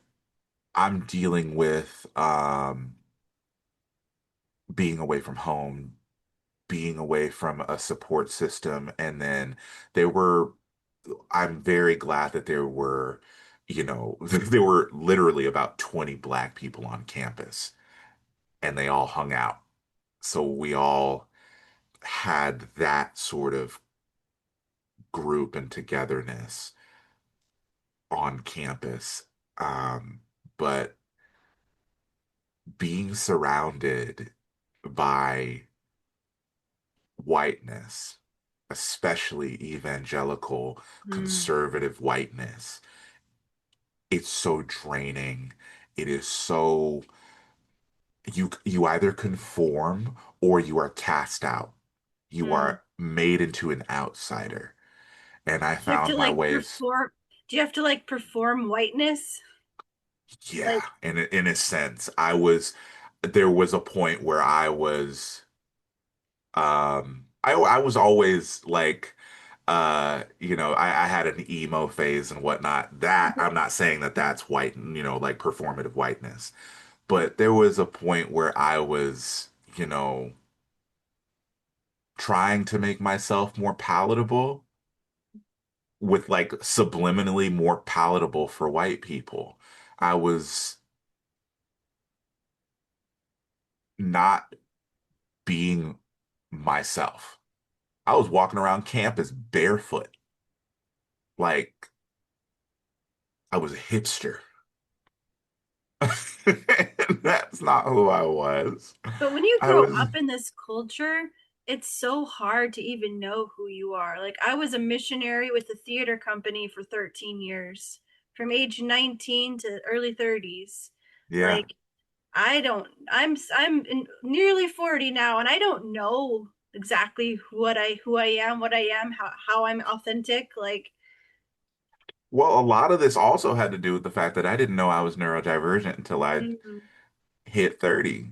I'm dealing with being away from home, being away from a support system, and then there were I'm very glad that there were, there were literally about 20 black people on campus and they all hung out. So we all had that sort of group and togetherness on campus. But being surrounded by whiteness, especially evangelical Mm. conservative whiteness, it's so draining. It is so you either conform or you are cast out. You Mm. are made into an outsider. And I Do you have found to my like ways. perform? Do you have to like perform whiteness? Yeah, Like, in a sense, there was a point where I was always like I had an emo phase and whatnot. That I'm not saying that that's white, like performative whiteness, but there was a point where I was, trying to make myself more palatable with like subliminally more palatable for white people. I was not being myself. I was walking around campus barefoot, like I was a hipster. That's not who I was. but when you I grow was, up in this culture, it's so hard to even know who you are. Like, I was a missionary with a theater company for 13 years, from age 19 to early 30s. yeah. Like, I'm nearly 40 now, and I don't know exactly who I am, what I am, how I'm authentic. Like, Well, a lot of this also had to do with the fact that I didn't know I was neurodivergent until I mm, hit 30.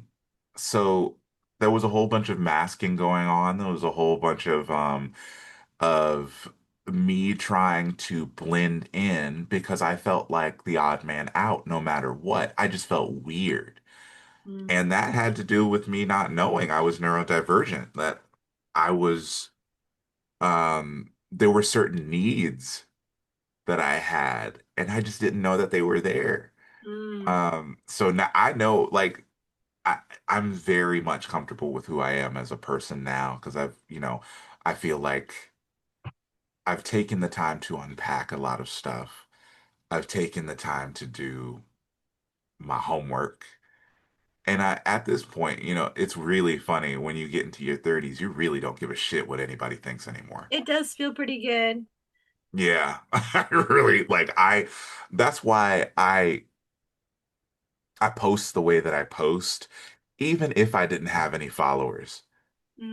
So there was a whole bunch of masking going on. There was a whole bunch of me trying to blend in because I felt like the odd man out no matter what. I just felt weird. mm, And that had to do with me not knowing I was neurodivergent, that I was there were certain needs that I had and I just didn't know that they were there. mm, So now I know like I, I'm very much comfortable with who I am as a person now because I feel like I've taken the time to unpack a lot of stuff. I've taken the time to do my homework. And at this point, it's really funny when you get into your 30s, you really don't give a shit what anybody thinks anymore. it does feel pretty good. Yeah, I really that's why I post the way that I post, even if I didn't have any followers.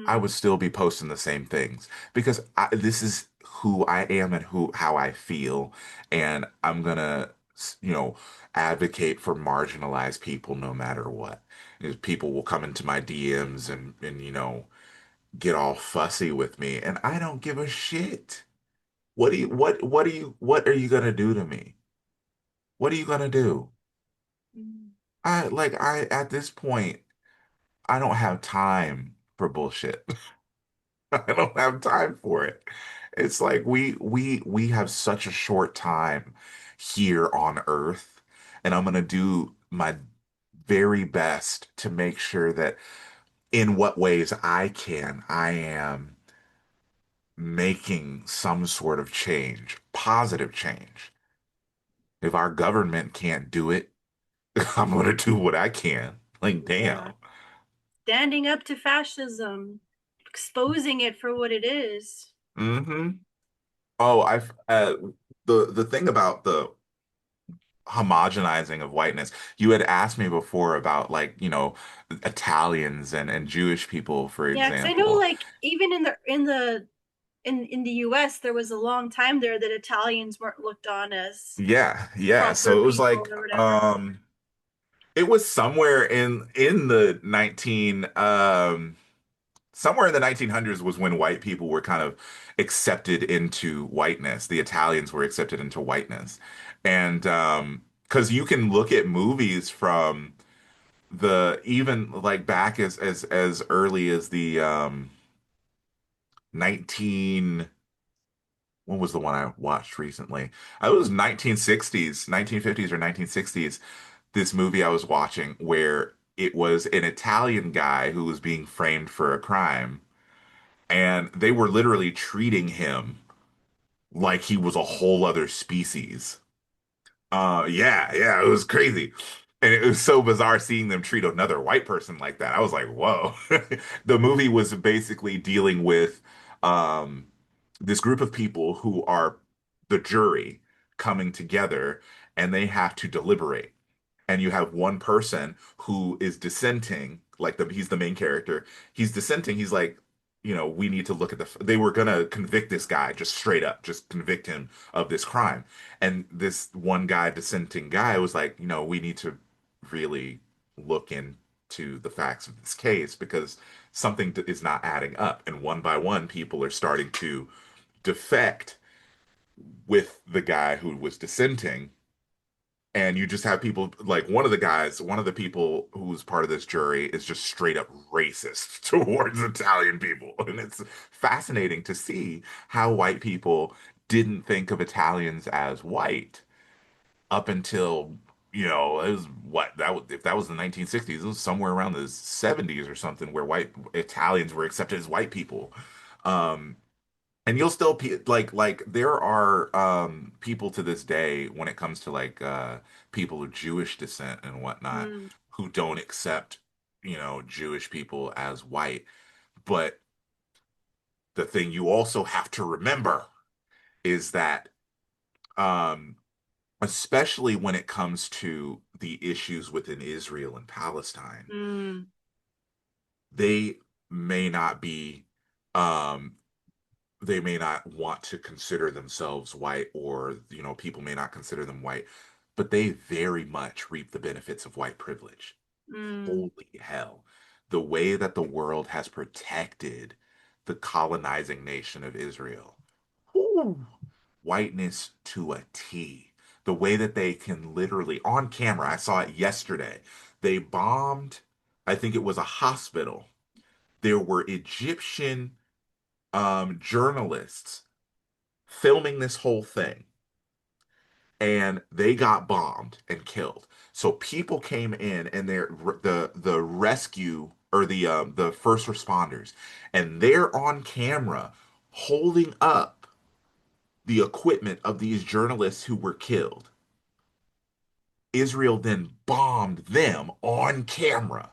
I Mm, would still be posting the same things because this is who I am and how I feel, and I'm gonna, you know, advocate for marginalized people no matter what. People will come into my DMs and get all fussy with me, and I don't give a shit. What are you gonna do to me? What are you gonna do? mm, I at this point I don't have time for bullshit. I don't have time for it. It's like we have such a short time here on Earth, and I'm gonna do my very best to make sure that in what ways I am making some sort of change, positive change. If our government can't do it, I'm gonna do what I can. Like, Yeah. damn. Standing up to fascism, exposing it for what it is. Hmm. Oh, I've the thing about the homogenizing of whiteness. You had asked me before about like, Italians and Jewish people, for Yeah, because I know example. like even in the US there was a long time there that Italians weren't looked on as Yeah, yeah. proper So it was people like or whatever. it was somewhere in the 19 somewhere in the 1900s was when white people were kind of accepted into whiteness. The Italians were accepted into whiteness. And because you can look at movies from the even like back as early as the 19 what was the one I watched recently? I was 1960s, 1950s or 1960s. This movie I was watching where it was an Italian guy who was being framed for a crime, and they were literally treating him like he was a whole other species. Yeah, yeah, it was crazy. And it was so bizarre seeing them treat another white person like that. I was like, whoa. The movie was basically dealing with um, this group of people who are the jury coming together, and they have to deliberate, and you have one person who is dissenting, like he's the main character. He's dissenting. He's like, we need to look at they were gonna convict this guy just straight up, just convict him of this crime. And this one guy, dissenting guy, was like, we need to really look into the facts of this case because something is not adding up. And one by one, people are starting to defect with the guy who was dissenting, and you just have people like one of the people who's part of this jury is just straight up racist towards Italian people. And it's fascinating to see how white people didn't think of Italians as white up until, it was what that was, if that was the 1960s, it was somewhere around the 70s or something where white Italians were accepted as white people. Um, and you'll still like there are people to this day when it comes to like people of Jewish descent and whatnot Mm, who don't accept, Jewish people as white. But the thing you also have to remember is that um especially when it comes to the issues within Israel and Palestine, mm, they may not be um they may not want to consider themselves white, or people may not consider them white, but they very much reap the benefits of white privilege. mm, Holy hell, the way that the world has protected the colonizing nation of Israel. Whew. Whiteness to a T. The way that they can literally on camera, I saw it yesterday, they bombed, I think it was a hospital. There were Egyptian journalists filming this whole thing, and they got bombed and killed. So people came in, and the rescue, or the first responders, and they're on camera holding up the equipment of these journalists who were killed. Israel then bombed them on camera,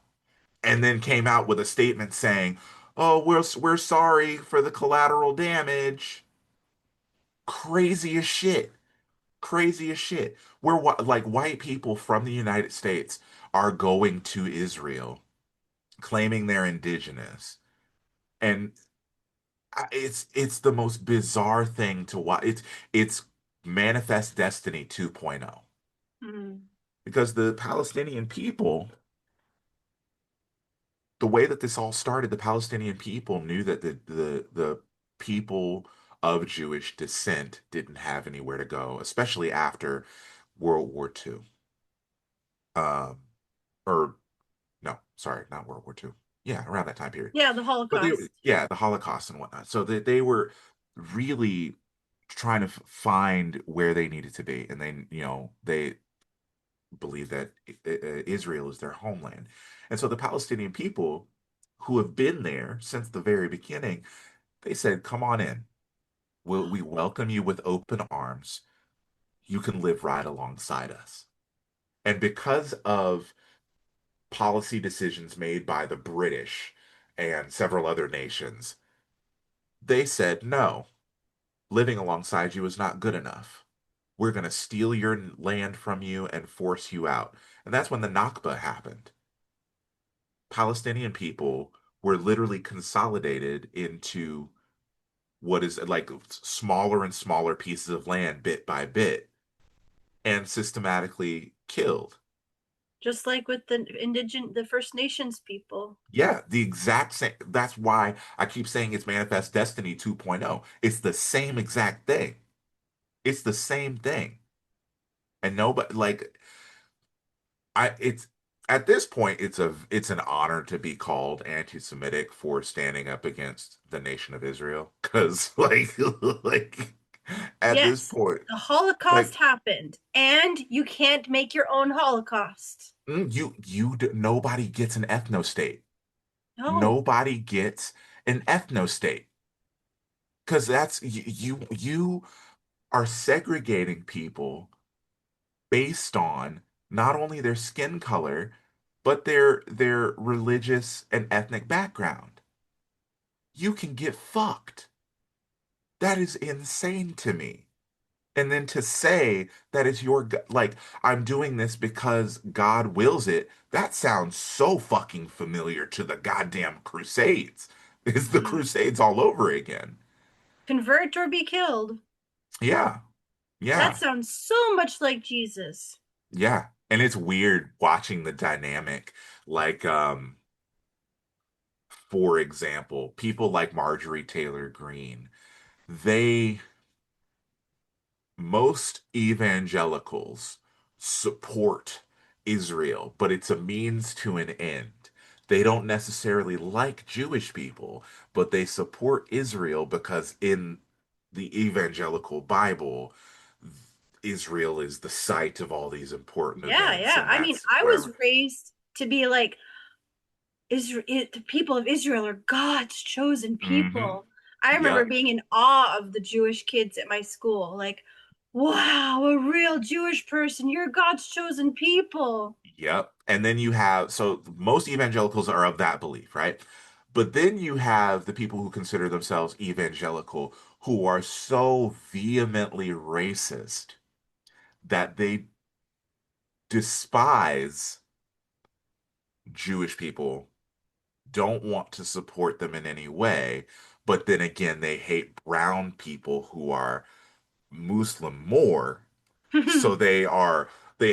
and then came out with a statement saying, "Oh, we're sorry for the collateral damage." Crazy as shit. Crazy as shit. Where like white people from the United States are going to Israel, claiming they're indigenous, and it's the most bizarre thing to watch. It's Manifest Destiny 2.0, mm, because the Palestinian people, the way that this all started, the Palestinian people knew that the people of Jewish descent didn't have anywhere to go, especially after World War II. Um, or no, sorry, not World War II. Yeah, around that time period. yeah, the But Holocaust. yeah, the Holocaust and whatnot. So they were really trying to find where they needed to be, and they believe that Israel is their homeland, and so the Palestinian people who have been there since the very beginning, they said, "Come on in. We welcome you with open arms. You can live right alongside us." And because of policy decisions made by the British and several other nations, they said, "No, living alongside you is not good enough. We're going to steal your land from you and force you out." And that's when the Nakba happened. Palestinian people were literally consolidated into what is like smaller and smaller pieces of land bit by bit and systematically killed. Just like with the First Nations people. Yeah, the exact same. That's why I keep saying it's Manifest Destiny 2.0. It's the same exact thing. It's the same thing. And nobody like it's at this point it's an honor to be called anti-Semitic for standing up against the nation of Israel. Because like at this Yes, point, the like Holocaust happened, and you can't make your own Holocaust. nobody gets an ethno state. No. Nobody gets an ethno state. Because that's you are segregating people based on not only their skin color, but their religious and ethnic background. You can get fucked. That is insane to me. And then to say that is like I'm doing this because God wills it, that sounds so fucking familiar to the goddamn Crusades. It's the Mhm. Crusades all over again. Convert or be killed. Yeah, That yeah, sounds so much like Jesus. yeah. And it's weird watching the dynamic. Like, for example, people like Marjorie Taylor Greene, they most evangelicals support Israel, but it's a means to an end. They don't necessarily like Jewish people, but they support Israel because in the evangelical Bible, Israel is the site of all these important Yeah, events, yeah. and I mean, that's I was where. raised to be like, Israel, the people of Israel are God's chosen Hmm. people. I remember Yep. being in awe of the Jewish kids at my school. Like, wow, a real Jewish person. You're God's chosen people. Yep. And then you have, so most evangelicals are of that belief, right? But then you have the people who consider themselves evangelical who are so vehemently racist that they despise Jewish people, don't want to support them in any way. But then again, they hate brown people who are Muslim more. So they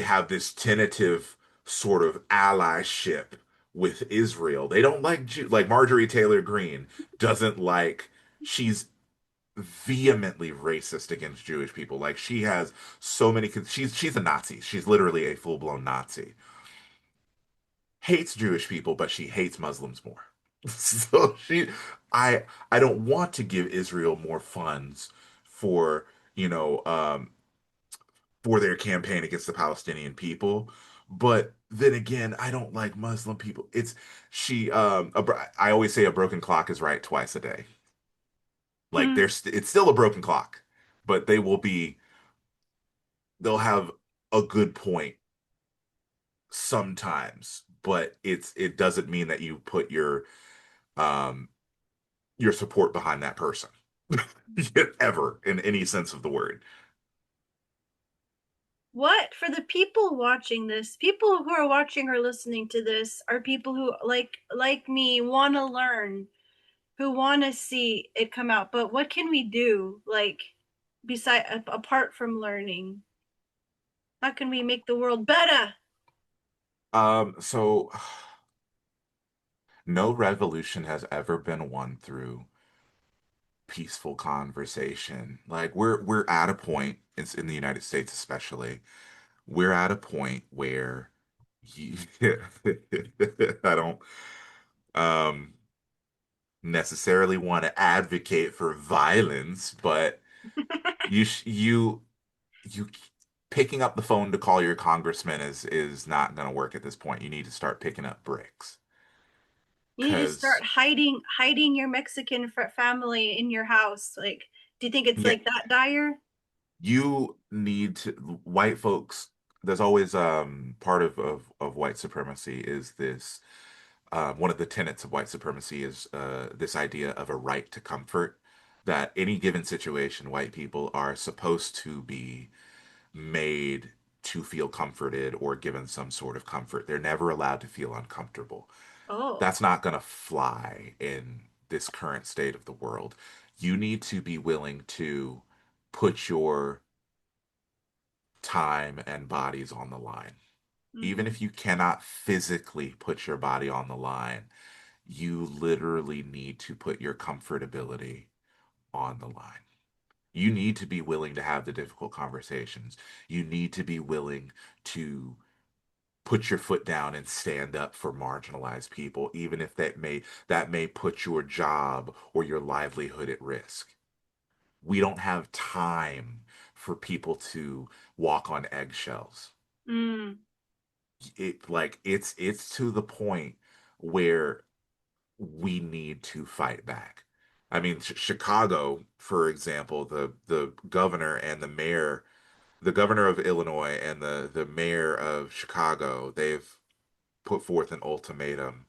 have this tentative sort of allyship with Israel. They don't like like Marjorie Taylor Greene doesn't like she's vehemently racist against Jewish people. Like she has so many she's a Nazi. She's literally a full-blown Nazi. Hates Jewish people, but she hates Muslims more. So I don't want to give Israel more funds for, you know, for their campaign against the Palestinian people. But then again, I don't like Muslim people. It's she I always say a broken clock is right twice a day. Like it's still a broken clock, but they'll have a good point sometimes, but it doesn't mean that you put um your support behind that person ever in any sense of the word. What for the people watching this, people who are watching or listening to this are people who like me want to learn, who want to see it come out. But what can we do, like, beside apart from learning? How can we make the world better? So no revolution has ever been won through peaceful conversation. Like we're at a point, it's in the United States especially, we're at a point where you, I don't um necessarily want to advocate for violence, but you sh you picking up the phone to call your congressman is not going to work at this point. You need to start picking up bricks. You need to start Because hiding your Mexican family in your house. Like, do you think it's yeah, like that dire? you need to white folks. There's always part of white supremacy is this one of the tenets of white supremacy is this idea of a right to comfort, that any given situation, white people are supposed to be made to feel comforted or given some sort of comfort. They're never allowed to feel uncomfortable. Oh. That's not going to fly in this current state of the world. You need to be willing to put your time and bodies on the line. Even Mm, if you cannot physically put your body on the line, you literally need to put your comfortability on the line. You need to be willing to have the difficult conversations. You need to be willing to put your foot down and stand up for marginalized people, even if that may put your job or your livelihood at risk. We don't have time for people to walk on eggshells. mm, It's to the point where we need to fight back. I mean, Chicago, for example, the governor and the mayor, the governor of Illinois and the mayor of Chicago, they've put forth an ultimatum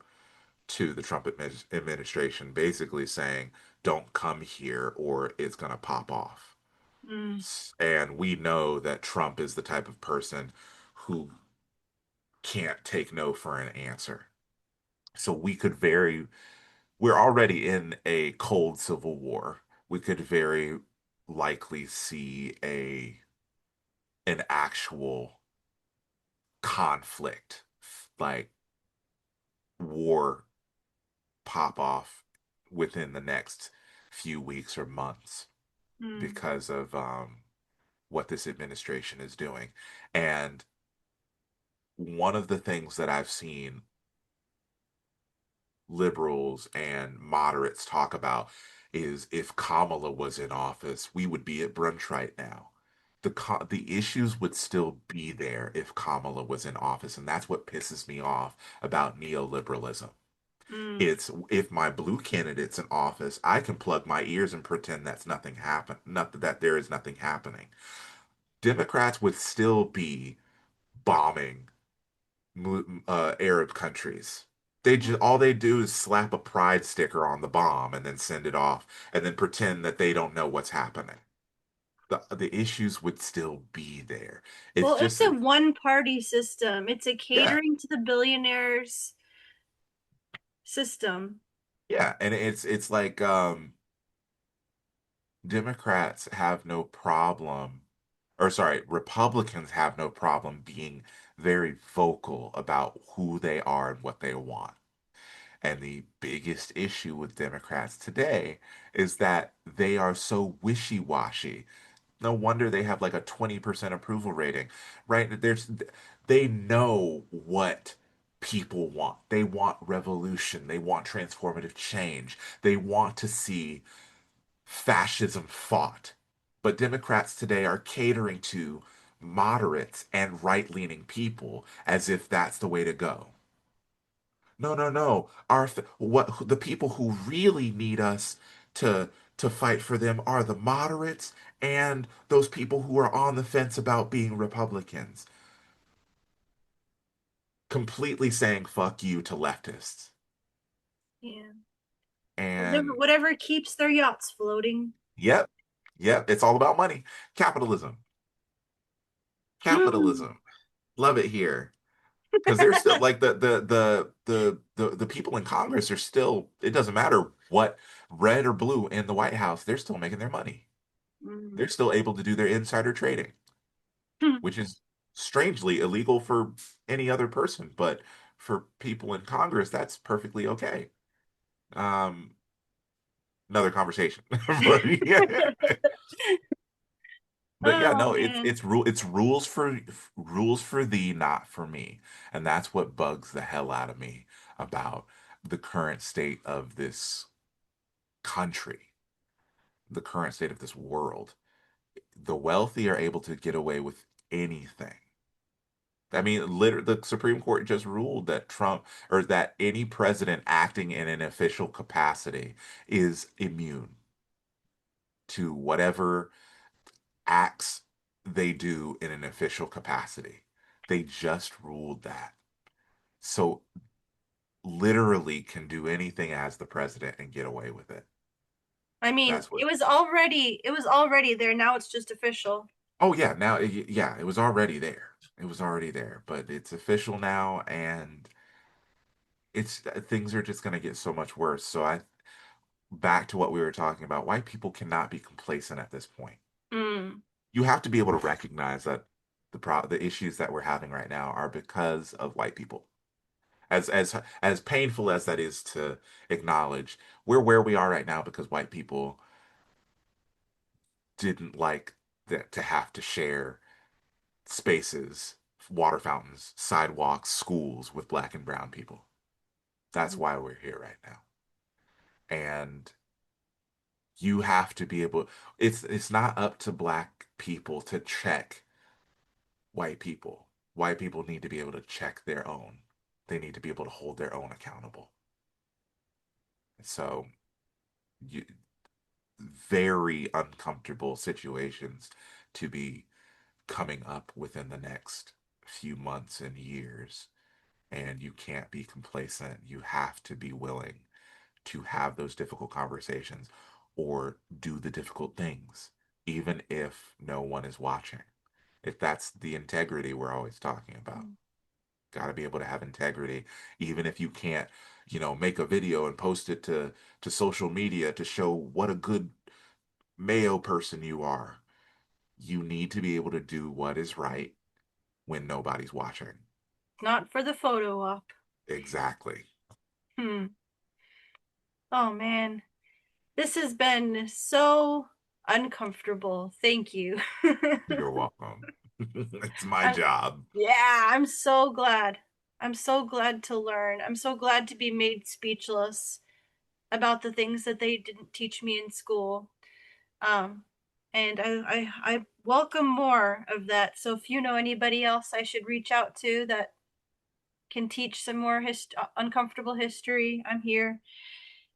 to the Trump administration, basically saying, "Don't come here or it's going to pop off." mm, And we know that Trump is the type of person who can't take no for an answer. So we're already in a cold civil war. We could very likely see an actual conflict, like war pop off within the next few weeks or months mm, because of what this administration is doing. And one of the things that I've seen liberals and moderates talk about is if Kamala was in office, we would be at brunch right now. The issues would still be there if Kamala was in office, and that's what pisses me off about neoliberalism. mm. It's if my blue candidate's in office, I can plug my ears and pretend that's nothing happened, not that there is nothing happening. Democrats would still be bombing Arab countries. They just all they do is slap a pride sticker on the bomb and then send it off and then pretend that they don't know what's happening. The issues would still be there. It's Well, it's just a one party system. It's a yeah, catering to the billionaires system. yeah, and it's like Democrats have no problem, or sorry, Republicans have no problem being very vocal about who they are and what they want. And the biggest issue with Democrats today is that they are so wishy-washy. No wonder they have like a 20% approval rating, right? They know what people want. They want revolution. They want transformative change. They want to see fascism fought. But Democrats today are catering to moderates and right-leaning people as if that's the way to go. No, no, no. What the people who really need us to to fight for them are the moderates and those people who are on the fence about being Republicans, completely saying fuck you to leftists. Yeah. Whatever, And whatever keeps their yachts floating. yep, yep, it's all about money. Capitalism. Capitalism. Love it here. Because they're still like the people in Congress are still, it doesn't matter what red or blue in the White House, they're still making their money. Mm. They're still able to do their insider trading, which is strangely illegal for any other person, but for people in Congress, that's perfectly okay. Um, Another conversation. But yeah, but yeah, Oh no, man. it's rules for thee, not for me. And that's what bugs the hell out of me about the current state of this country, the current state of this world. The wealthy are able to get away with anything. I mean, literally, the Supreme Court just ruled that Trump or that any president acting in an official capacity is immune to whatever acts they do in an official capacity. They just ruled that. So literally can do anything as the president and get away with it. I mean, That's what. it was already there. Now it's just official. Oh yeah, now yeah, it was already there. It was already there, but it's official now, and it's things are just going to get so much worse. So I back to what we were talking about. White people cannot be complacent at this point. Mm. You have to be able to recognize that the issues that we're having right now are because of white people. As painful as that is to acknowledge, we're where we are right now because white people didn't like that to have to share spaces, water fountains, sidewalks, schools with black and brown people. That's why we're here right now. And you have to be able it's not up to black people to check white people. White people need to be able to check their own. They need to be able to hold their own accountable. So you, very uncomfortable situations to be coming up within the next few months and years. And you can't be complacent. You have to be willing to have those difficult conversations or do the difficult things, even if no one is watching. If that's the integrity we're always talking about. Got to be able to have integrity, even if you can't, make a video and post it to social media to show what a good Mayo person you are. You need to be able to do what is right when nobody's watching. Not for the photo op. Exactly. Hmm. Oh man. This has been so uncomfortable. Thank you. You're welcome. It's my I'm, job. yeah, I'm so glad. I'm so glad to learn. I'm so glad to be made speechless about the things that they didn't teach me in school. Um, and I welcome more of that. So if you know anybody else I should reach out to that can teach some more uncomfortable history, I'm here.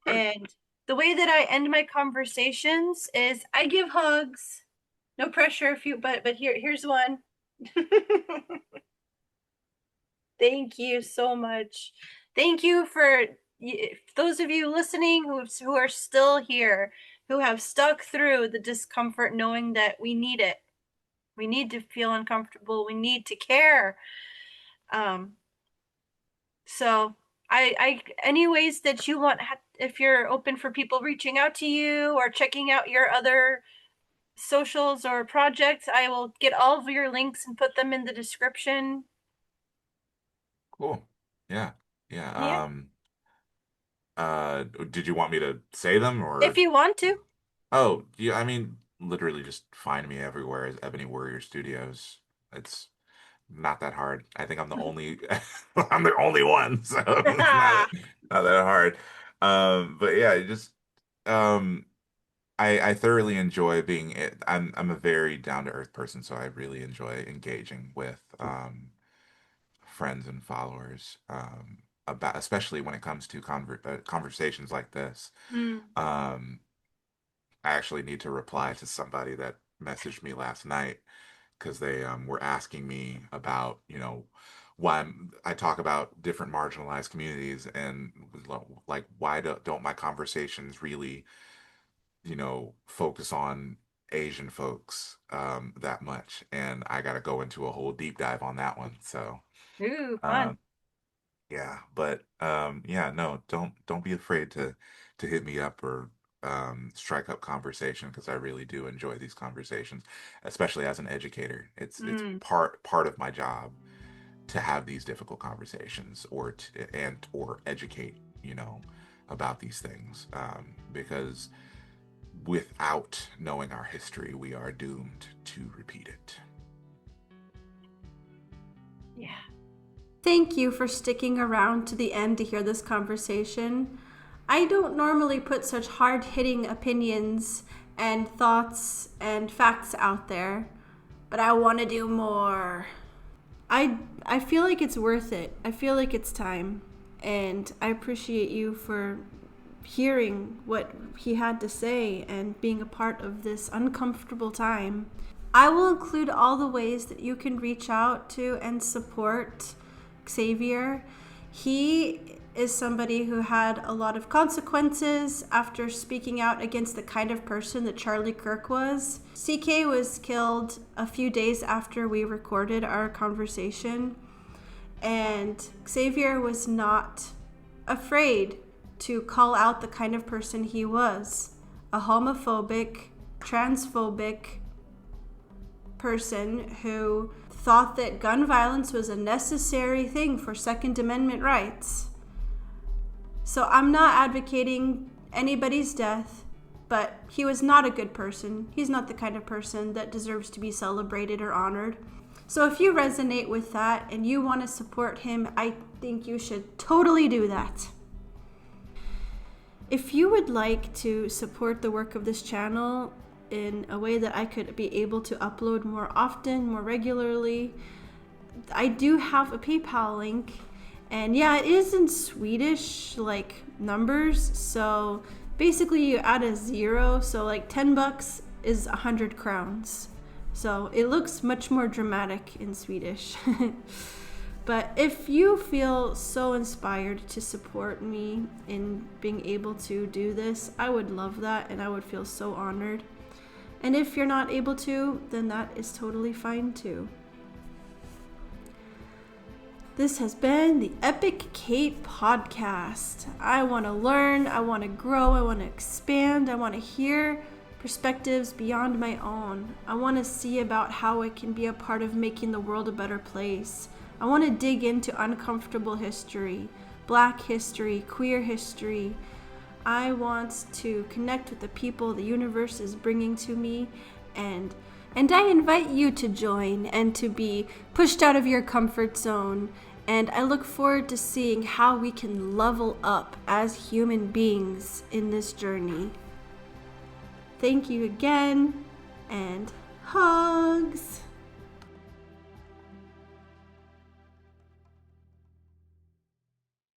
Good. And the way that I end my conversations is I give hugs. No pressure if you but here's one. Thank you so much. Thank you for those of you listening who are still here, who have stuck through the discomfort knowing that we need it. We need to feel uncomfortable. We need to care. Um, so any ways that you want, if you're open for people reaching out to you or checking out your other socials or projects, I will get all of your links and put them in the description. Cool. Yeah. Yeah, Yeah. Did you want me to say them if or? you want to. Oh, yeah, I mean, literally just find me everywhere as Ebony Warrior Studios. It's not that hard. I think I'm the only I'm the only one, so it's not that hard. But yeah, just um I thoroughly enjoy being it. I'm a very down to earth person, so I really enjoy engaging with friends and followers about especially when it comes to conversations like this. Mm. Um I actually need to reply to somebody that messaged me last night because they were asking me about, why I talk about different marginalized communities and like why don't my conversations really, focus on Asian folks that much? And I got to go into a whole deep dive on that one. So, Ooh, um, fun. yeah, but yeah, no, don't be afraid to hit me up or strike up conversation because I really do enjoy these conversations, especially as an educator. It's Mm. part of my job to have these difficult conversations or educate, about these things because without knowing our history, we are doomed to repeat it. Yeah. Thank you for sticking around to the end to hear this conversation. I don't normally put such hard hitting opinions and thoughts and facts out there, but I want to do more. I I feel like it's worth it. I feel like it's time. And I appreciate you for hearing what he had to say and being a part of this uncomfortable time. I will include all the ways that you can reach out to and support Xavier. He is somebody who had a lot of consequences after speaking out against the kind of person that Charlie Kirk was. CK was killed a few days after we recorded our conversation, and Xavier was not afraid to call out the kind of person he was, a homophobic, transphobic person who thought that gun violence was a necessary thing for Second Amendment rights. So I'm not advocating anybody's death, but he was not a good person. He's not the kind of person that deserves to be celebrated or honored. So if you resonate with that and you want to support him, I think you should totally do that. If you would like to support the work of this channel in a way that I could be able to upload more often, more regularly, I do have a PayPal link. And yeah, it is in Swedish, like numbers. So basically you add a zero. So like $10 is 100 crowns. So it looks much more dramatic in Swedish. But if you feel so inspired to support me in being able to do this, I would love that and I would feel so honored. And if you're not able to, then that is totally fine too. This has been the Epic Kate podcast. I want to learn, I want to grow, I want to expand, I want to hear perspectives beyond my own. I want to see about how I can be a part of making the world a better place. I want to dig into uncomfortable history, Black history, queer history. I want to connect with the people the universe is bringing to me, and I invite you to join and to be pushed out of your comfort zone. And I look forward to seeing how we can level up as human beings in this journey. Thank you again, and hugs.